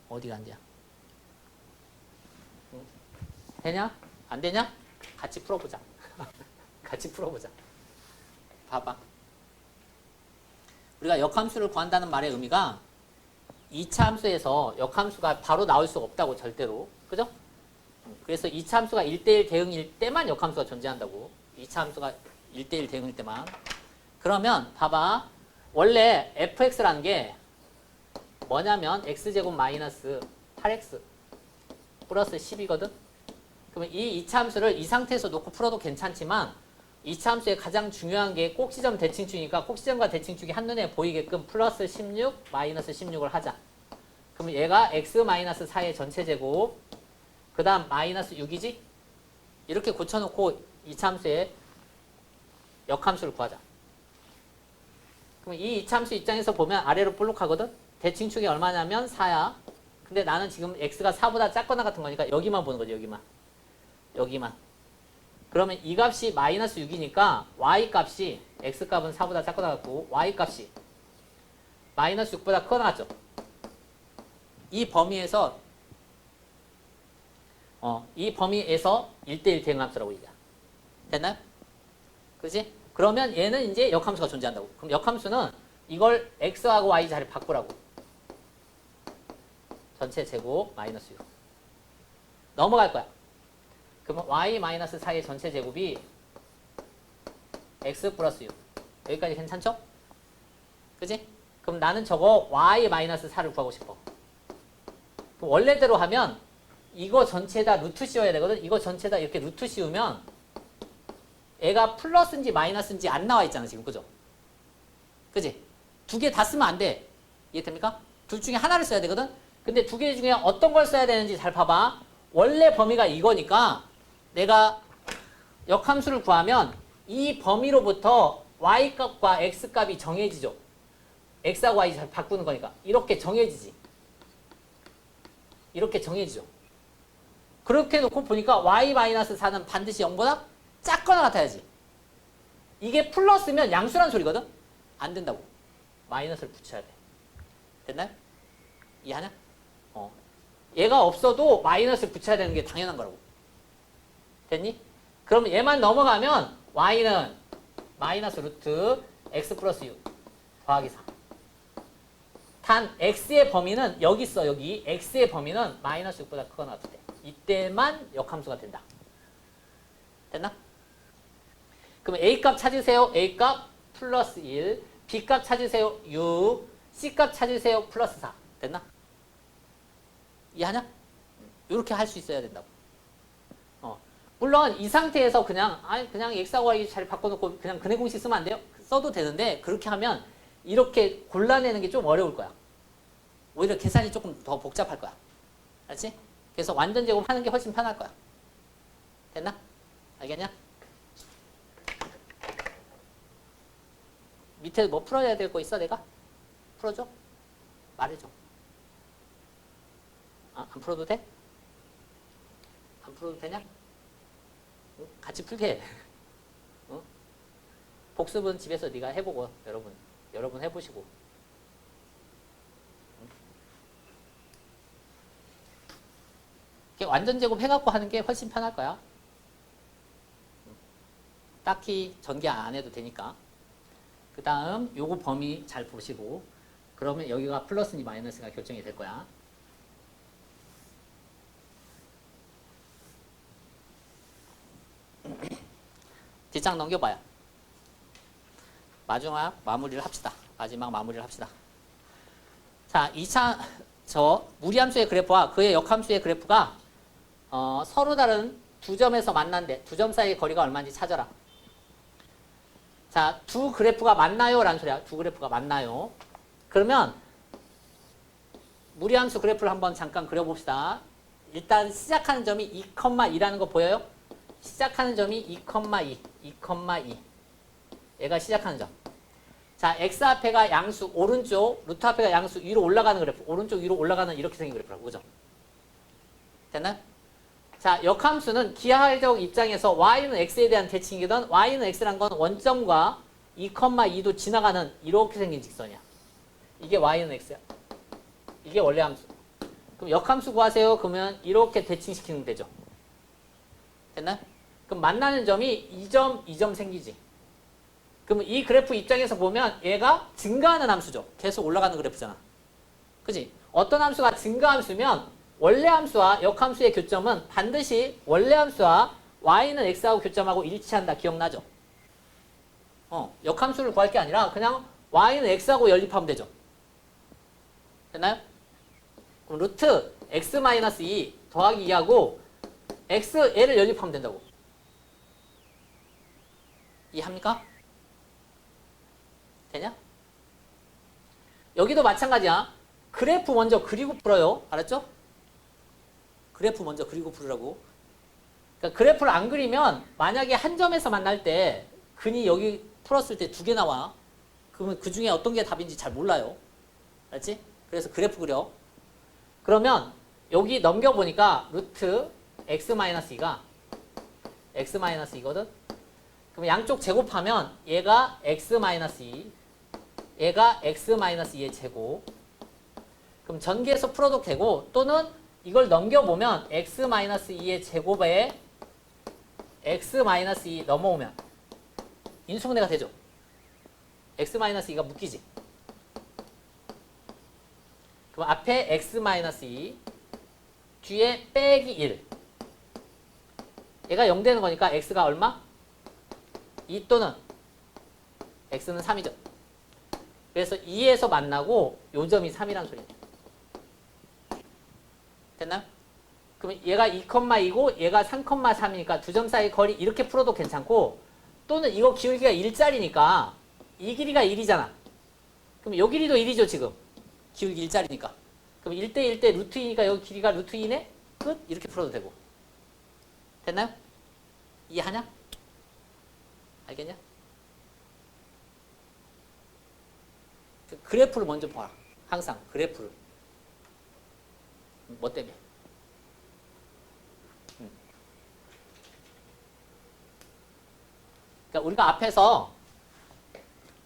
S1: 어디가 안 돼요? 되냐? 안 되냐? 같이 풀어보자. 같이 풀어보자. 봐봐. 우리가 역함수를 구한다는 말의 의미가 2차 함수에서 역함수가 바로 나올 수가 없다고 절대로. 그죠? 그래서 2차 함수가 1대1 대응일 때만 역함수가 존재한다고. 2차 함수가 1대1 대응일 때만. 그러면 봐봐. 원래 fx라는 게 뭐냐면 x제곱 마이너스 8x 플러스 10이거든. 그러면 이 2차 함수를 이 상태에서 놓고 풀어도 괜찮지만 2차 함수의 가장 중요한 게 꼭지점 대칭축이니까 꼭지점과 대칭축이 한눈에 보이게끔 플러스 16 마이너스 16을 하자. 그러면 얘가 x 마이너스 4의 전체 제곱 그 다음 마이너스 6이지? 이렇게 고쳐놓고 2차 함수의 역함수를 구하자. 그럼 이 2차 함수 입장에서 보면 아래로 볼록하거든? 대칭축이 얼마냐면 4야. 근데 나는 지금 x가 4보다 작거나 같은 거니까 여기만 보는 거지. 여기만. 여기만. 그러면 이 값이 마이너스 6이니까 y 값이 x 값은 4보다 작거나 같고 y 값이 마이너스 6보다 크거나 같죠. 이 범위에서 1대1 대응함수라고 얘기야. 됐나요? 그지? 그러면 얘는 이제 역함수가 존재한다고. 그럼 역함수는 이걸 x하고 y 자리 바꾸라고. 전체 제곱 마이너스 6. 넘어갈 거야. 그러면 y-4의 전체 제곱이 x 플러스 6. 여기까지 괜찮죠? 그지? 그럼 나는 저거 y-4를 구하고 싶어. 그럼 원래대로 하면 이거 전체에다 루트 씌워야 되거든. 이거 전체에다 이렇게 루트 씌우면 애가 플러스인지 마이너스인지 안 나와 있잖아 지금. 그죠? 그지? 두 개 다 쓰면 안 돼. 이해됩니까? 둘 중에 하나를 써야 되거든. 근데 두 개 중에 어떤 걸 써야 되는지 잘 봐봐. 원래 범위가 이거니까 내가 역함수를 구하면 이 범위로부터 y값과 x값이 정해지죠. x하고 y 잘 바꾸는 거니까 이렇게 정해지지. 이렇게 정해지죠. 그렇게 놓고 보니까 y-4는 반드시 0보다 작거나 같아야지. 이게 플러스면 양수란 소리거든. 안 된다고. 마이너스를 붙여야 돼. 됐나요? 이해하냐? 얘가 없어도 마이너스를 붙여야 되는 게 당연한 거라고. 됐니? 그럼 얘만 넘어가면 y는 마이너스 루트 x 플러스 6 더하기 4. 단 x의 범위는 여기 있어. 여기 x의 범위는 마이너스 6보다 크거나 같을 때. 이때만 역함수가 된다. 됐나? 그럼 a값 찾으세요. a값 플러스 1. b값 찾으세요. 6. c값 찾으세요. 플러스 4. 됐나? 이해하냐? 이렇게 할 수 있어야 된다고. 물론 이 상태에서 그냥 x하고 y 잘 바꿔놓고 그냥 근해 공식 쓰면 안 돼요? 써도 되는데 그렇게 하면 이렇게 골라내는 게 좀 어려울 거야. 오히려 계산이 조금 더 복잡할 거야. 알지? 그래서 완전 제곱하는 게 훨씬 편할 거야. 됐나? 알겠냐? 밑에 뭐 풀어야 될 거 있어 내가? 풀어줘? 말해줘. 안 풀어도 돼? 안 풀어도 되냐? 응? 같이 풀게 해. 응? 복습은 집에서 네가 해보고 여러분 해보시고. 응? 완전 제곱 해갖고 하는 게 훨씬 편할 거야. 응? 딱히 전개 안 해도 되니까. 그 다음 요거 범위 잘 보시고 그러면 여기가 플러스니 마이너스가 결정이 될 거야. 뒷장 넘겨봐요. 마지막 마무리를 합시다. 마지막 마무리를 합시다. 자, 2차 저 무리함수의 그래프와 그의 역함수의 그래프가 서로 다른 두 점에서 만난데 두 점 사이의 거리가 얼마인지 찾아라. 자, 두 그래프가 만나요? 라는 소리야. 두 그래프가 만나요. 그러면 무리함수 그래프를 한번 잠깐 그려봅시다. 일단 시작하는 점이 2,2라는 거 보여요? 시작하는 점이 2,2, 2,2. 얘가 시작하는 점. 자, x 앞에가 양수 오른쪽, 루트 앞에가 양수 위로 올라가는 그래프. 오른쪽 위로 올라가는 이렇게 생긴 그래프라고. 그죠? 됐나요? 자, 역함수는 기하적 입장에서 y는 x에 대한 대칭이든 y는 x란 건 원점과 2,2도 지나가는 이렇게 생긴 직선이야. 이게 y는 x야. 이게 원래 함수. 그럼 역함수 구하세요. 그러면 이렇게 대칭시키면 되죠. 됐나요? 그럼 만나는 점이 2점, 2점 생기지. 그럼 이 그래프 입장에서 보면 얘가 증가하는 함수죠. 계속 올라가는 그래프잖아. 그지? 어떤 함수가 증가함수면 원래 함수와 역함수의 교점은 반드시 원래 함수와 y는 x하고 교점하고 일치한다. 기억나죠? 역함수를 구할 게 아니라 그냥 y는 x하고 연립하면 되죠. 됐나요? 그럼 루트 x-2 더하기 2하고 x 얘를 연립하면 된다고. 이해합니까? 되냐? 여기도 마찬가지야. 그래프 먼저 그리고 풀어요. 알았죠? 그래프 먼저 그리고 풀으라고. 그러니까 그래프를 안 그리면 만약에 한 점에서 만날 때 근이 여기 풀었을 때 두 개 나와. 그러면 그 중에 어떤 게 답인지 잘 몰라요. 알았지? 그래서 그래프 그려. 그러면 여기 넘겨보니까 루트 x-2가 x-2거든? 그럼 양쪽 제곱하면 얘가 x-2, 얘가 x-2의 제곱. 그럼 전개해서 풀어도 되고 또는 이걸 넘겨보면 x-2의 제곱에 x-2 넘어오면 인수분해가 되죠. x-2가 묶이지. 그럼 앞에 x-2 뒤에 빼기 1 얘가 0 되는 거니까 x가 얼마? 2 또는 x는 3이죠. 그래서 2에서 만나고 요 점이 3이란 소리예요. 됐나요? 그럼 얘가 2,2고 얘가 3,3이니까 두 점 사이 거리 이렇게 풀어도 괜찮고 또는 이거 기울기가 1짜리니까 이 길이가 1이잖아. 그럼 요 길이도 1이죠 지금. 기울기 1짜리니까. 그럼 1대 1대 루트 2니까 여기 길이가 루트 2네? 끝? 이렇게 풀어도 되고. 됐나요? 이해하냐? 알겠냐? 그래프를 먼저 봐라. 항상 그래프를. 뭐 때문에? 그러니까 우리가 앞에서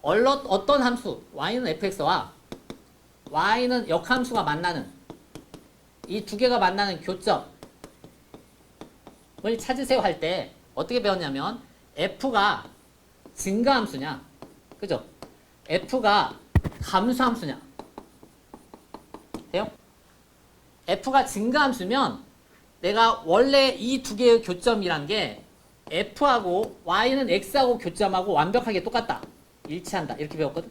S1: 어떤 함수 y는 fx와 y는 역함수가 만나는 이 두 개가 만나는 교점을 찾으세요 할 때 어떻게 배웠냐면 f가 증가함수냐, 그죠? f가 감소함수냐, 돼요? f가 증가함수면 내가 원래 이 두 개의 교점이란 게 f하고 y는 x하고 교점하고 완벽하게 똑같다. 일치한다. 이렇게 배웠거든.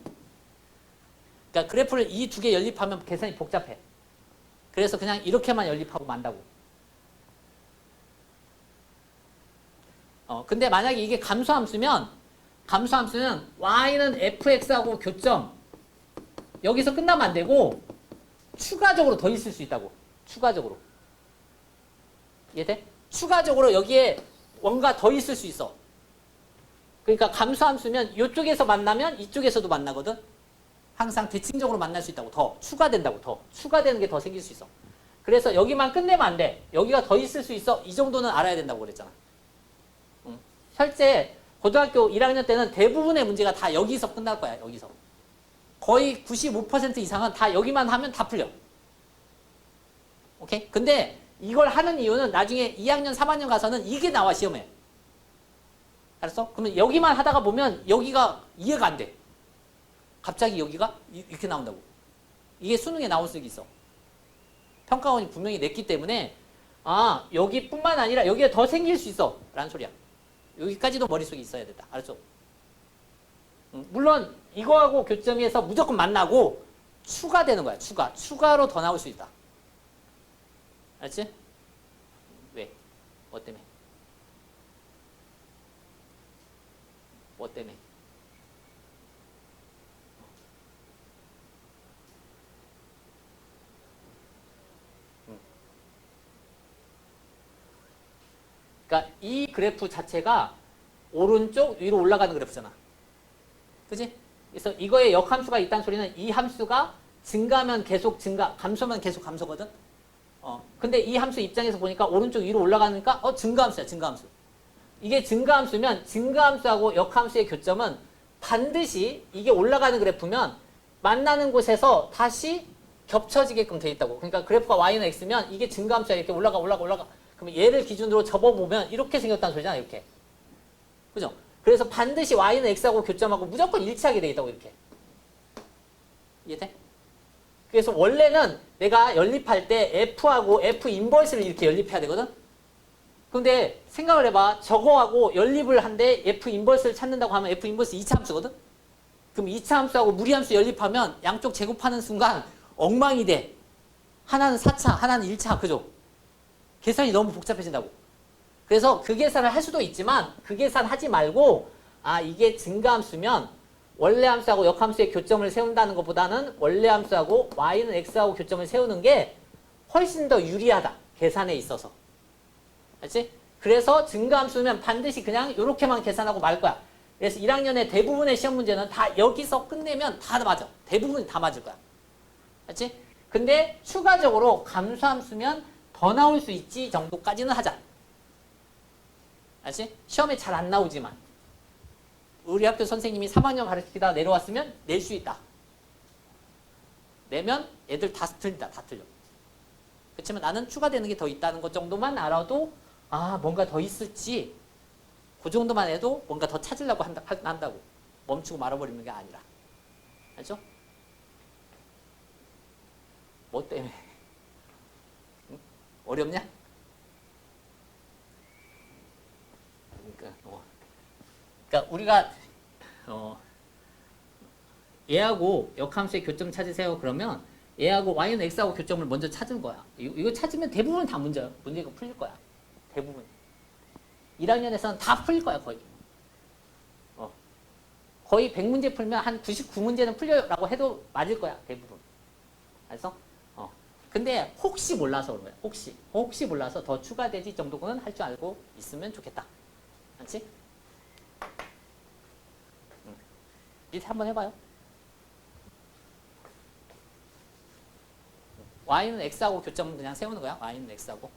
S1: 그러니까 그래프를 이 두 개 연립하면 계산이 복잡해. 그래서 그냥 이렇게만 연립하고 만다고. 근데 만약에 이게 감소함수면 감소함수는 y는 fx하고 교점 여기서 끝나면 안 되고 추가적으로 더 있을 수 있다고. 추가적으로. 이해돼? 추가적으로 여기에 뭔가 더 있을 수 있어. 그러니까 감소함수면 이쪽에서 만나면 이쪽에서도 만나거든. 항상 대칭적으로 만날 수 있다고. 더 추가된다고. 더 추가되는 게 더 생길 수 있어. 그래서 여기만 끝내면 안 돼. 여기가 더 있을 수 있어. 이 정도는 알아야 된다고 그랬잖아. 실제 고등학교 1학년 때는 대부분의 문제가 다 여기서 끝날 거야. 여기서. 거의 95% 이상은 다 여기만 하면 다 풀려. 오케이? 근데 이걸 하는 이유는 나중에 2학년, 3학년 가서는 이게 나와 시험에. 알았어? 그러면 여기만 하다가 보면 여기가 이해가 안 돼. 갑자기 여기가 이렇게 나온다고. 이게 수능에 나올 수 있어. 평가원이 분명히 냈기 때문에 아 여기뿐만 아니라 여기에 더 생길 수 있어 라는 소리야. 여기까지도 머릿속에 있어야 된다. 알았죠? 물론 이거하고 교점에서 무조건 만나고 추가되는 거야. 추가로 더 나올 수 있다. 알지? 왜? 뭐 때문에? 뭐 때문에? 그러니까 이 그래프 자체가 오른쪽 위로 올라가는 그래프잖아. 그지? 그래서 이거에 역함수가 있다는 소리는 이 함수가 증가하면 계속 증가, 감소하면 계속 감소거든? 근데 이 함수 입장에서 보니까 오른쪽 위로 올라가니까, 증가함수야, 증가함수. 이게 증가함수면 증가함수하고 역함수의 교점은 반드시 이게 올라가는 그래프면 만나는 곳에서 다시 겹쳐지게끔 돼 있다고. 그러니까 그래프가 y는 x면 이게 증가함수야. 이렇게 올라가. 그러면 얘를 기준으로 접어보면 이렇게 생겼다는 소리잖아, 이렇게. 그죠? 그래서 반드시 y는 x하고 교점하고 무조건 일치하게 돼 있다고, 이렇게. 이해돼? 그래서 원래는 내가 연립할 때 f하고 f 인버스를 이렇게 연립해야 되거든? 근데 생각을 해봐. 저거하고 연립을 한데 f 인버스를 찾는다고 하면 f 인버스 2차 함수거든? 그럼 2차 함수하고 무리함수 연립하면 양쪽 제곱하는 순간 엉망이 돼. 하나는 4차, 하나는 1차, 그죠? 계산이 너무 복잡해진다고. 그래서 그 계산을 할 수도 있지만 그 계산 하지 말고 이게 증가함수면 원래 함수하고 역함수의 교점을 세운다는 것보다는 원래 함수하고 y는 x하고 교점을 세우는 게 훨씬 더 유리하다. 계산에 있어서. 알지? 그래서 증가함수면 반드시 그냥 이렇게만 계산하고 말 거야. 그래서 1학년의 대부분의 시험 문제는 다 여기서 끝내면 다 맞아. 대부분 다 맞을 거야. 알지? 근데 추가적으로 감소함수면 더 나올 수 있지 정도까지는 하자. 알지? 시험에 잘 안 나오지만 우리 학교 선생님이 3학년 가르치다 내려왔으면 낼 수 있다. 내면 애들 다 틀린다. 다 틀려. 그렇지만 나는 추가되는 게 더 있다는 것 정도만 알아도 뭔가 더 있을지 그 정도만 해도 뭔가 더 찾으려고 한다고. 멈추고 말아버리는 게 아니라. 알죠? 뭐 때문에? 응? 어렵냐? 그러니까 우리가 얘하고 역함수의 교점 찾으세요. 그러면 얘하고 y는 x하고 교점을 먼저 찾은 거야. 이거 찾으면 대부분 다 문제가 풀릴 거야. 대부분. 1학년에서는 다 풀릴 거야, 거의. 거의 100문제 풀면 한 99문제는 풀려라고 해도 맞을 거야, 대부분. 알았어? 근데 혹시 몰라서 그런 거야. 혹시 몰라서 더 추가되지 정도는 할 줄 알고 있으면 좋겠다. 알지? 밑에 한번 해봐요. y는 x하고 교점은 그냥 세우는 거야. y는 x하고.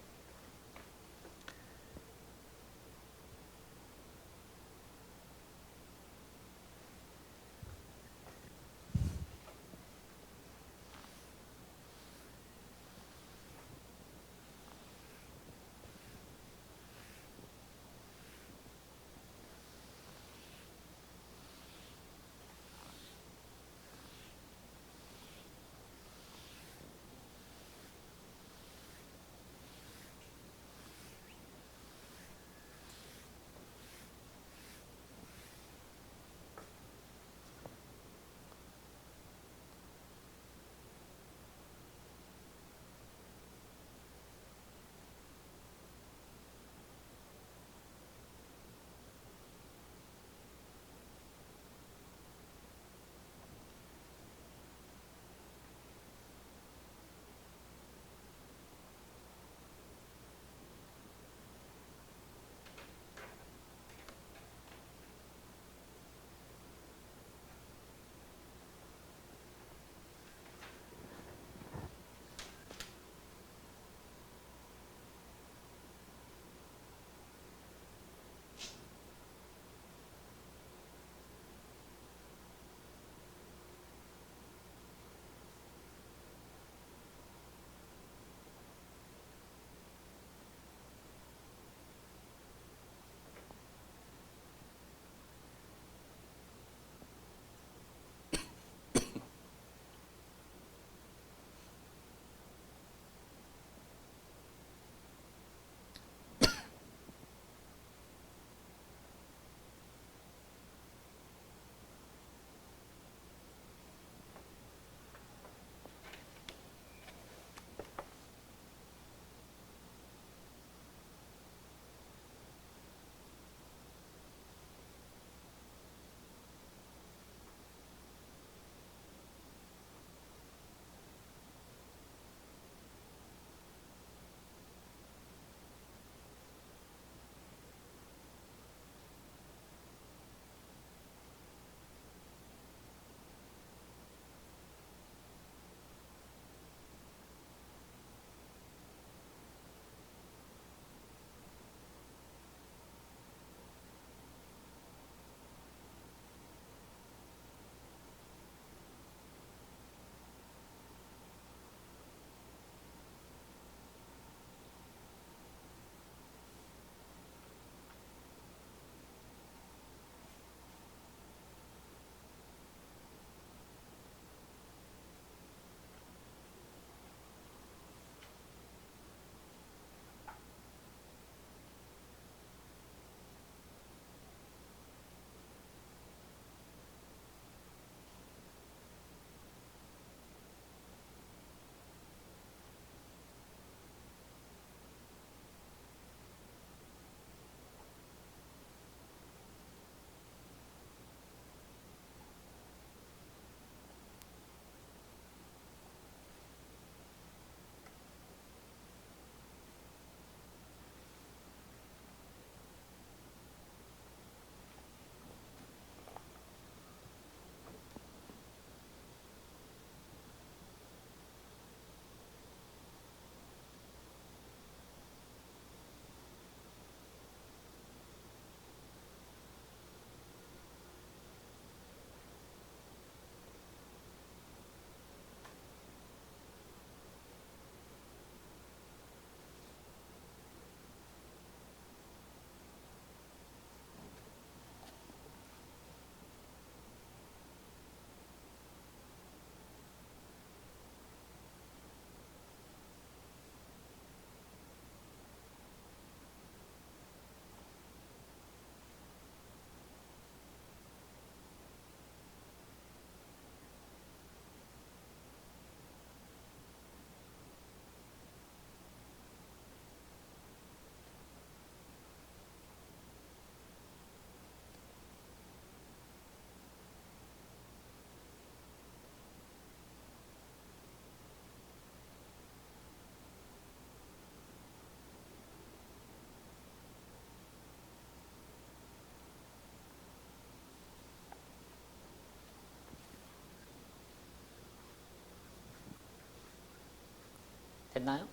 S1: 됐나요?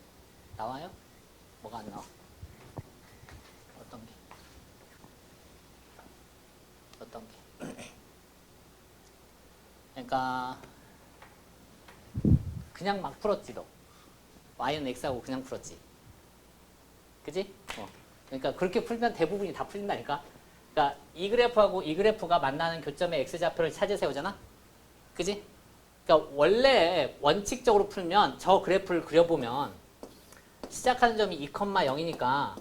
S1: 나와요? 뭐가 안 나와? 어떤 게? 어떤 게? 그러니까 그냥 막 풀었지 너. y는 x하고 그냥 풀었지. 그지? 그러니까 그렇게 풀면 대부분이 다 풀린다니까. 그러니까 이 그래프하고 이 그래프가 만나는 교점의 x좌표를 찾아 세우잖아. 그지? 그러니까 원래 원칙적으로 풀면 저 그래프를 그려보면 시작하는 점이 2,0이니까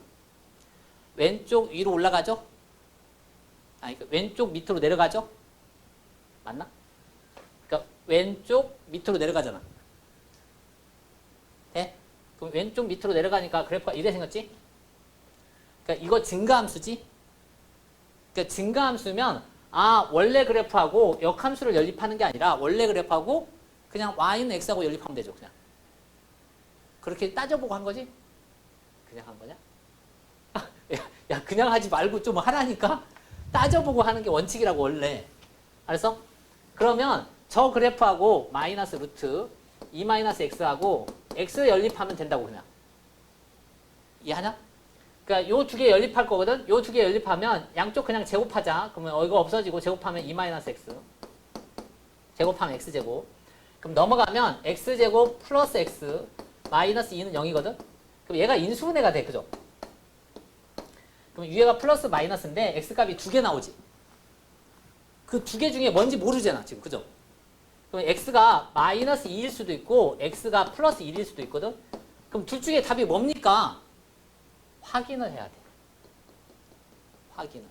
S1: 왼쪽 위로 올라가죠? 아니, 왼쪽 밑으로 내려가죠? 맞나? 그러니까 왼쪽 밑으로 내려가잖아. 네? 그럼 왼쪽 밑으로 내려가니까 그래프가 이래 생겼지? 그러니까 이거 증가함수지? 그러니까 증가함수면 원래 그래프하고 역함수를 연립하는 게 아니라 원래 그래프하고 그냥 y는 x하고 연립하면 되죠. 그냥. 그렇게 따져보고 한 거지? 그냥 한 거냐? 야, 그냥 하지 말고 좀 하라니까? 따져보고 하는 게 원칙이라고 원래. 알았어? 그러면 저 그래프하고 마이너스 루트 2-x하고 x를 연립하면 된다고 그냥. 이해하냐? 그러니까 요 두 개 연립할 거거든? 요 두 개 연립하면 양쪽 그냥 제곱하자. 그러면 이거 없어지고 제곱하면 2-x. 제곱하면 x제곱. 그럼 넘어가면 x제곱 플러스 x 마이너스 2는 0이거든? 그럼 얘가 인수분해가 돼. 그죠? 그럼 위에가 플러스 마이너스인데 x값이 두 개 나오지. 그 두 개 중에 뭔지 모르잖아. 지금. 그죠? 그럼 x가 마이너스 2일 수도 있고 x가 플러스 1일 수도 있거든? 그럼 둘 중에 답이 뭡니까? 확인을 해야 돼. 확인을.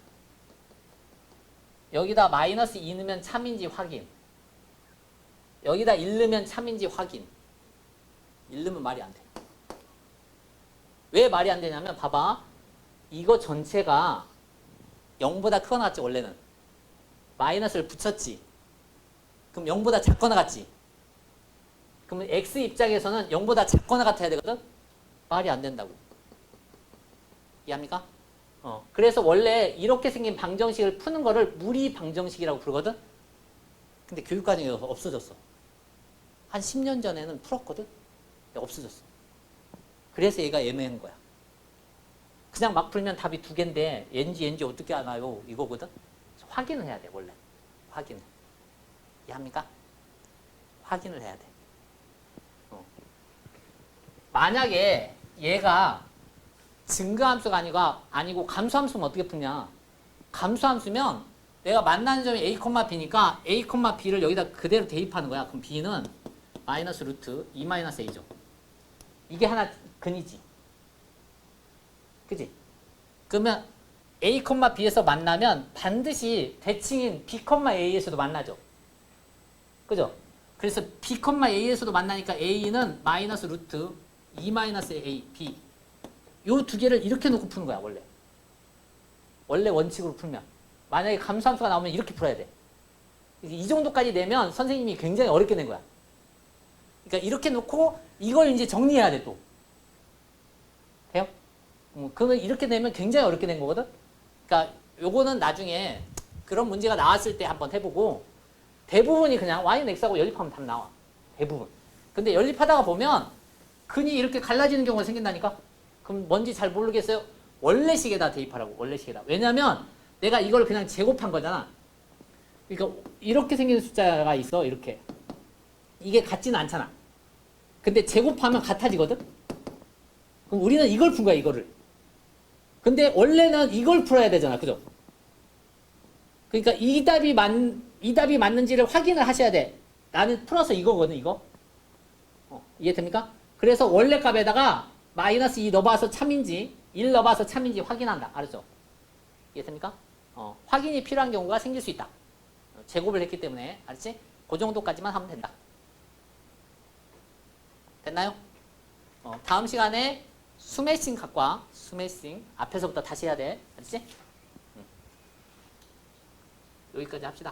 S1: 여기다 마이너스 2 넣으면 참인지 확인. 여기다 1 넣으면 참인지 확인. 1 넣으면 말이 안 돼. 왜 말이 안 되냐면 봐봐. 이거 전체가 0보다 크거나 같지 원래는. 마이너스를 붙였지. 그럼 0보다 작거나 같지. 그러면 x 입장에서는 0보다 작거나 같아야 되거든? 말이 안 된다고. 이해합니까? 그래서 원래 이렇게 생긴 방정식을 푸는 거를 무리 방정식이라고 부르거든? 근데 교육과정에서 없어졌어. 한 10년 전에는 풀었거든? 근데 없어졌어. 그래서 얘가 애매한 거야. 그냥 막 풀면 답이 두 개인데 얘인지 어떻게 알아요? 이거거든? 확인을 해야 돼, 원래. 확인을. 이해합니까? 확인을 해야 돼. 만약에 얘가 증가함수가 아니고 감소함수면 어떻게 푸냐? 감소함수면 내가 만나는 점이 a, b니까 a, b를 여기다 그대로 대입하는 거야. 그럼 b는 마이너스 루트 2-a죠. 이게 하나 근이지. 그지? 그러면 a, b에서 만나면 반드시 대칭인 b, a에서도 만나죠. 그죠? 그래서 b, a에서도 만나니까 a는 마이너스 루트 2-a, b. 요 두 개를 이렇게 놓고 푸는 거야, 원래. 원래 원칙으로 풀면. 만약에 감소함수가 나오면 이렇게 풀어야 돼. 이 정도까지 내면 선생님이 굉장히 어렵게 낸 거야. 그러니까 이렇게 놓고 이걸 이제 정리해야 돼, 또. 돼요? 그러면 이렇게 내면 굉장히 어렵게 낸 거거든? 그러니까 요거는 나중에 그런 문제가 나왔을 때 한번 해보고 대부분이 그냥 y는 x하고 연립하면 답 나와. 대부분. 근데 연립하다가 보면 근이 이렇게 갈라지는 경우가 생긴다니까? 그럼 뭔지 잘 모르겠어요? 원래식에다 대입하라고. 원래식에다. 왜냐면 내가 이걸 그냥 제곱한 거잖아. 그러니까 이렇게 생긴 숫자가 있어. 이렇게. 이게 같지는 않잖아. 근데 제곱하면 같아지거든? 그럼 우리는 이걸 푼 거야. 이거를. 근데 원래는 이걸 풀어야 되잖아. 그죠? 그러니까 이 답이 맞는지를 확인을 하셔야 돼. 나는 풀어서 이거거든. 이거. 이해됩니까? 그래서 원래 값에다가 마이너스 2 넣어봐서 참인지 1 넣어봐서 참인지 확인한다. 알았죠? 이해됩니까? 확인이 필요한 경우가 생길 수 있다. 제곱을 했기 때문에. 알았지? 그 정도까지만 하면 된다. 됐나요? 다음 시간에 스매싱 갖과 스매싱 앞에서부터 다시 해야 돼. 알았지? 여기까지 합시다.